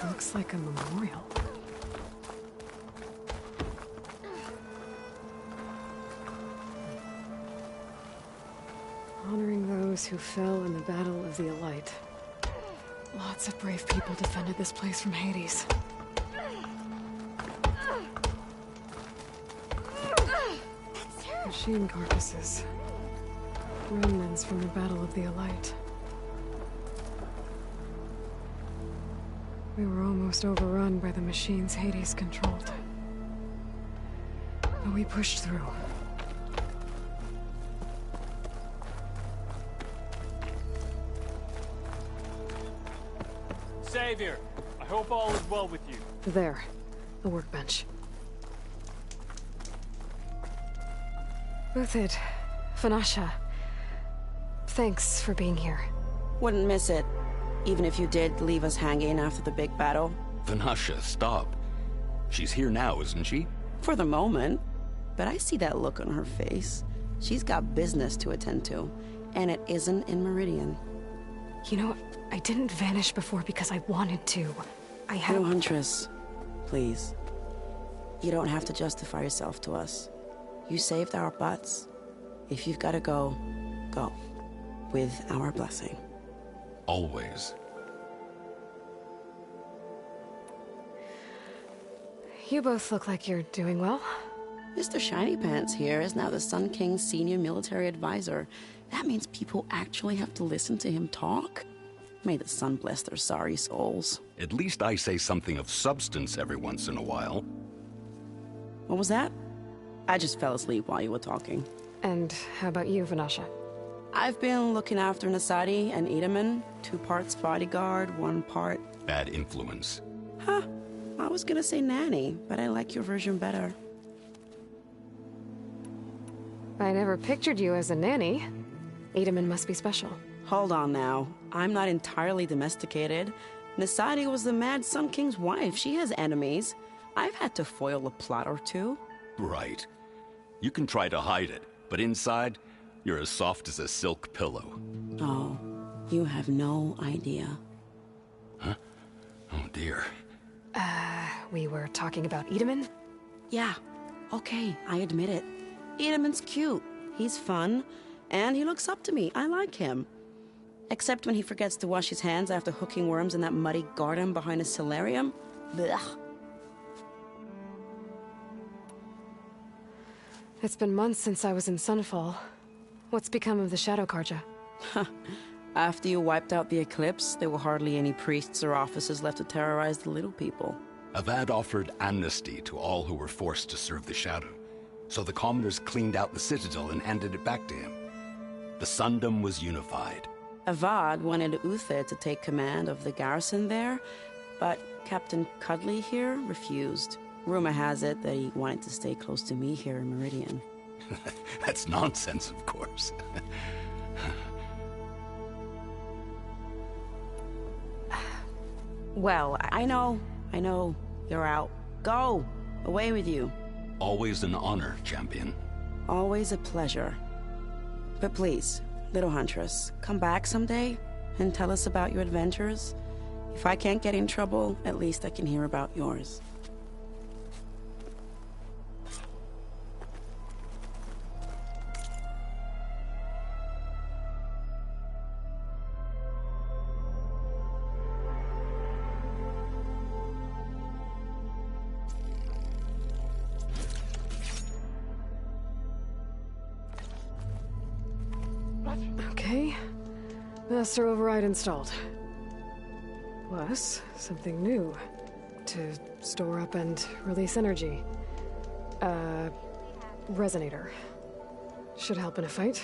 Looks like a memorial. Honoring those who fell in the Battle of the Elite. Lots of brave people defended this place from Hades. Machine carcasses. Remnants from the Battle of the Elite. We were almost overrun by the machines Hades controlled. But we pushed through. Savior, I hope all is well with you. There. The workbench. Uthid, Vanasha, thanks for being here. Wouldn't miss it, even if you did leave us hanging after the big battle. Vanasha, stop. She's here now, isn't she? For the moment. But I see that look on her face. She's got business to attend to, and it isn't in Meridian. You know, I didn't vanish before because I wanted to. I had... No, Huntress. Please. You don't have to justify yourself to us. You saved our butts. If you've got to go, go. With our blessing. Always. You both look like you're doing well. Mr. Shiny Pants here is now the Sun King's senior military advisor. That means people actually have to listen to him talk? May the sun bless their sorry souls. At least I say something of substance every once in a while. What was that? I just fell asleep while you were talking. And how about you, Vanasha? I've been looking after Nasadi and Edaman. 2 parts bodyguard, 1 part... Bad influence. Huh. I was gonna say nanny, but I like your version better. I never pictured you as a nanny. Edaman must be special. Hold on now. I'm not entirely domesticated. Nasadi was the Mad Sun King's wife. She has enemies. I've had to foil a plot or 2. Right. You can try to hide it, but inside, you're as soft as a silk pillow. Oh, you have no idea. Huh? Oh dear. We were talking about Edaman? Yeah. Okay, I admit it. Edaman's cute. He's fun. And he looks up to me. I like him. Except when he forgets to wash his hands after hooking worms in that muddy garden behind his solarium. Blech. It's been months since I was in Sunfall. What's become of the Shadow Karja? After you wiped out the eclipse, there were hardly any priests or officers left to terrorize the little people. Avad offered amnesty to all who were forced to serve the Shadow. So the commoners cleaned out the citadel and handed it back to him. The Sundom was unified. Avad wanted Uthid to take command of the garrison there, but Captain Cuddly here refused. Rumor has it that he wanted to stay close to me here in Meridian. That's nonsense, of course. Well, I know. You're out. Go! Away with you. Always an honor, champion. Always a pleasure. But please, little Huntress, come back someday and tell us about your adventures. If I can't get in trouble, at least I can hear about yours. Okay. Master override installed. Plus, something new. To store up and release energy. Resonator. Should help in a fight.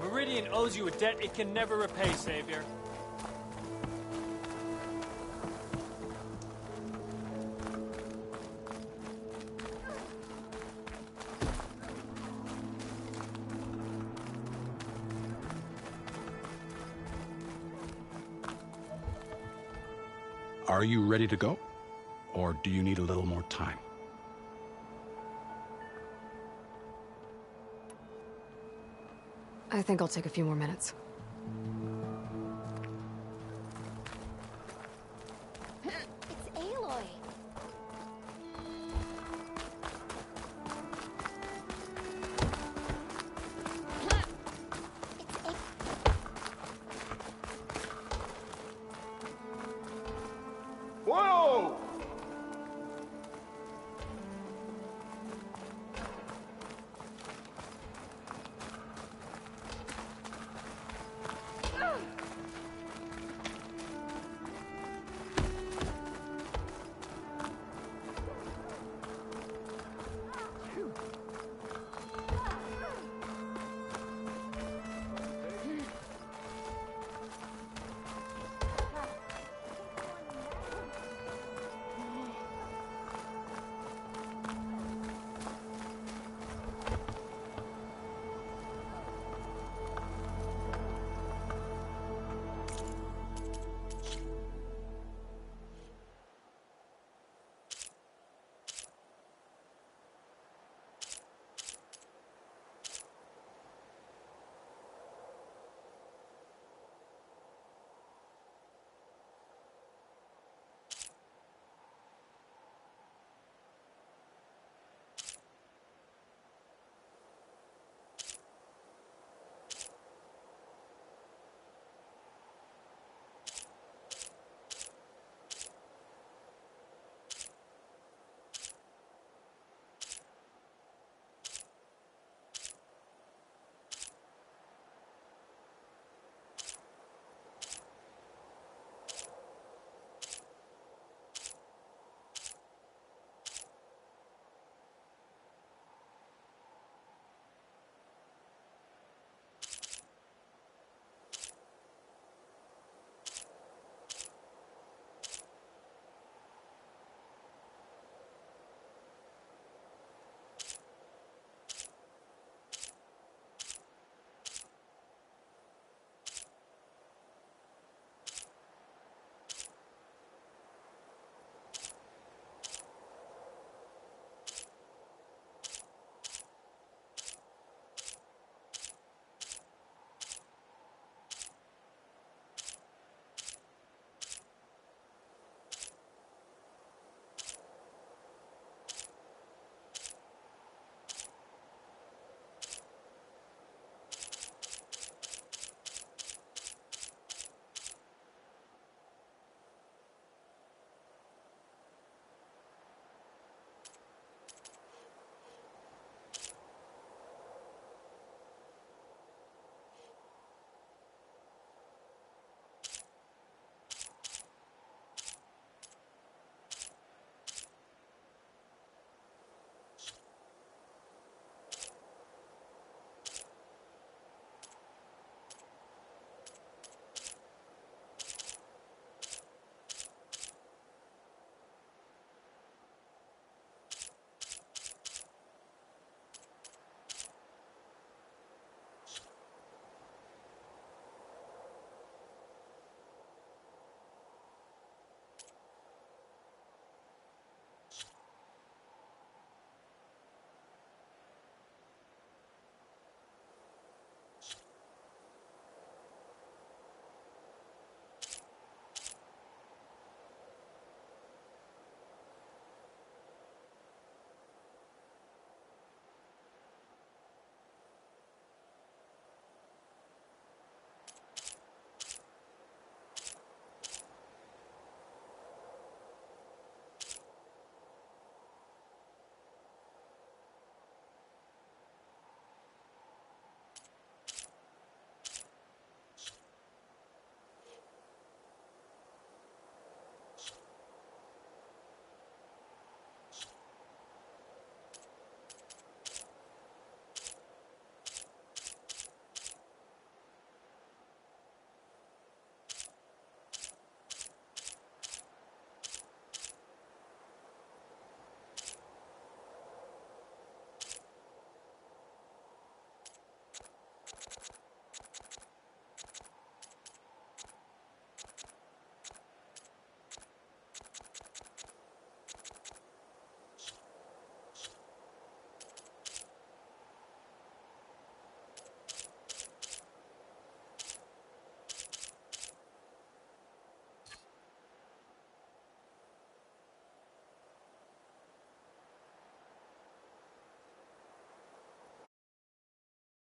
Meridian owes you a debt it can never repay, Savior. Are you ready to go? Or do you need a little more time? I think I'll take a few more minutes.